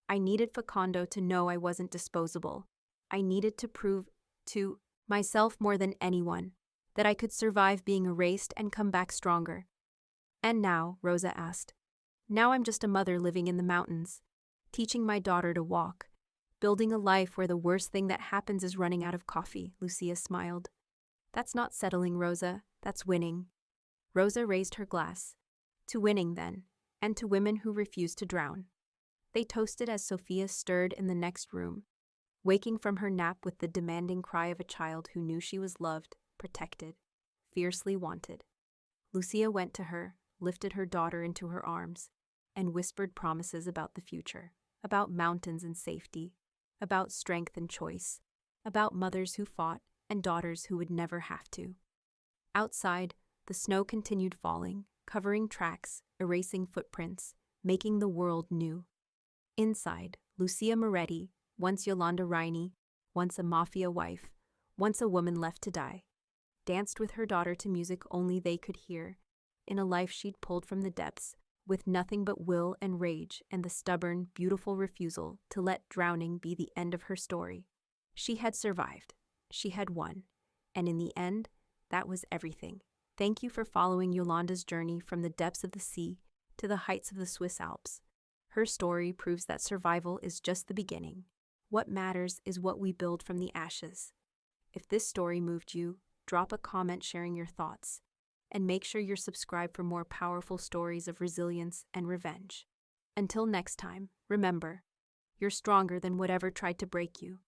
A: I needed Facundo to know I wasn't disposable. I needed to prove to myself more than anyone that I could survive being erased and come back stronger." "And now," Rosa asked. "Now I'm just a mother living in the mountains. teaching my daughter to walk, building a life where the worst thing that happens is running out of coffee, Lucia smiled. That's not settling, Rosa, that's winning. Rosa raised her glass. To winning, then, and to women who refuse to drown. They toasted as Sophia stirred in the next room, waking from her nap with the demanding cry of a child who knew she was loved, protected, fiercely wanted. Lucia went to her, lifted her daughter into her arms, and whispered promises about the future, about mountains and safety, about strength and choice, about mothers who fought and daughters who would never have to. Outside, the snow continued falling, covering tracks, erasing footprints, making the world new. Inside, Lucia Moretti, once Yolanda Riney, once a mafia wife, once a woman left to die, danced with her daughter to music only they could hear, in a life she'd pulled from the depths, with nothing but will and rage and the stubborn, beautiful refusal to let drowning be the end of her story. She had survived. She had won. And in the end, that was everything. Thank you for following Yolanda's journey from the depths of the sea to the heights of the Swiss Alps. Her story proves that survival is just the beginning. What matters is what we build from the ashes. If this story moved you, drop a comment sharing your thoughts. And make sure you're subscribed for more powerful stories of resilience and revenge. Until next time, remember, you're stronger than whatever tried to break you.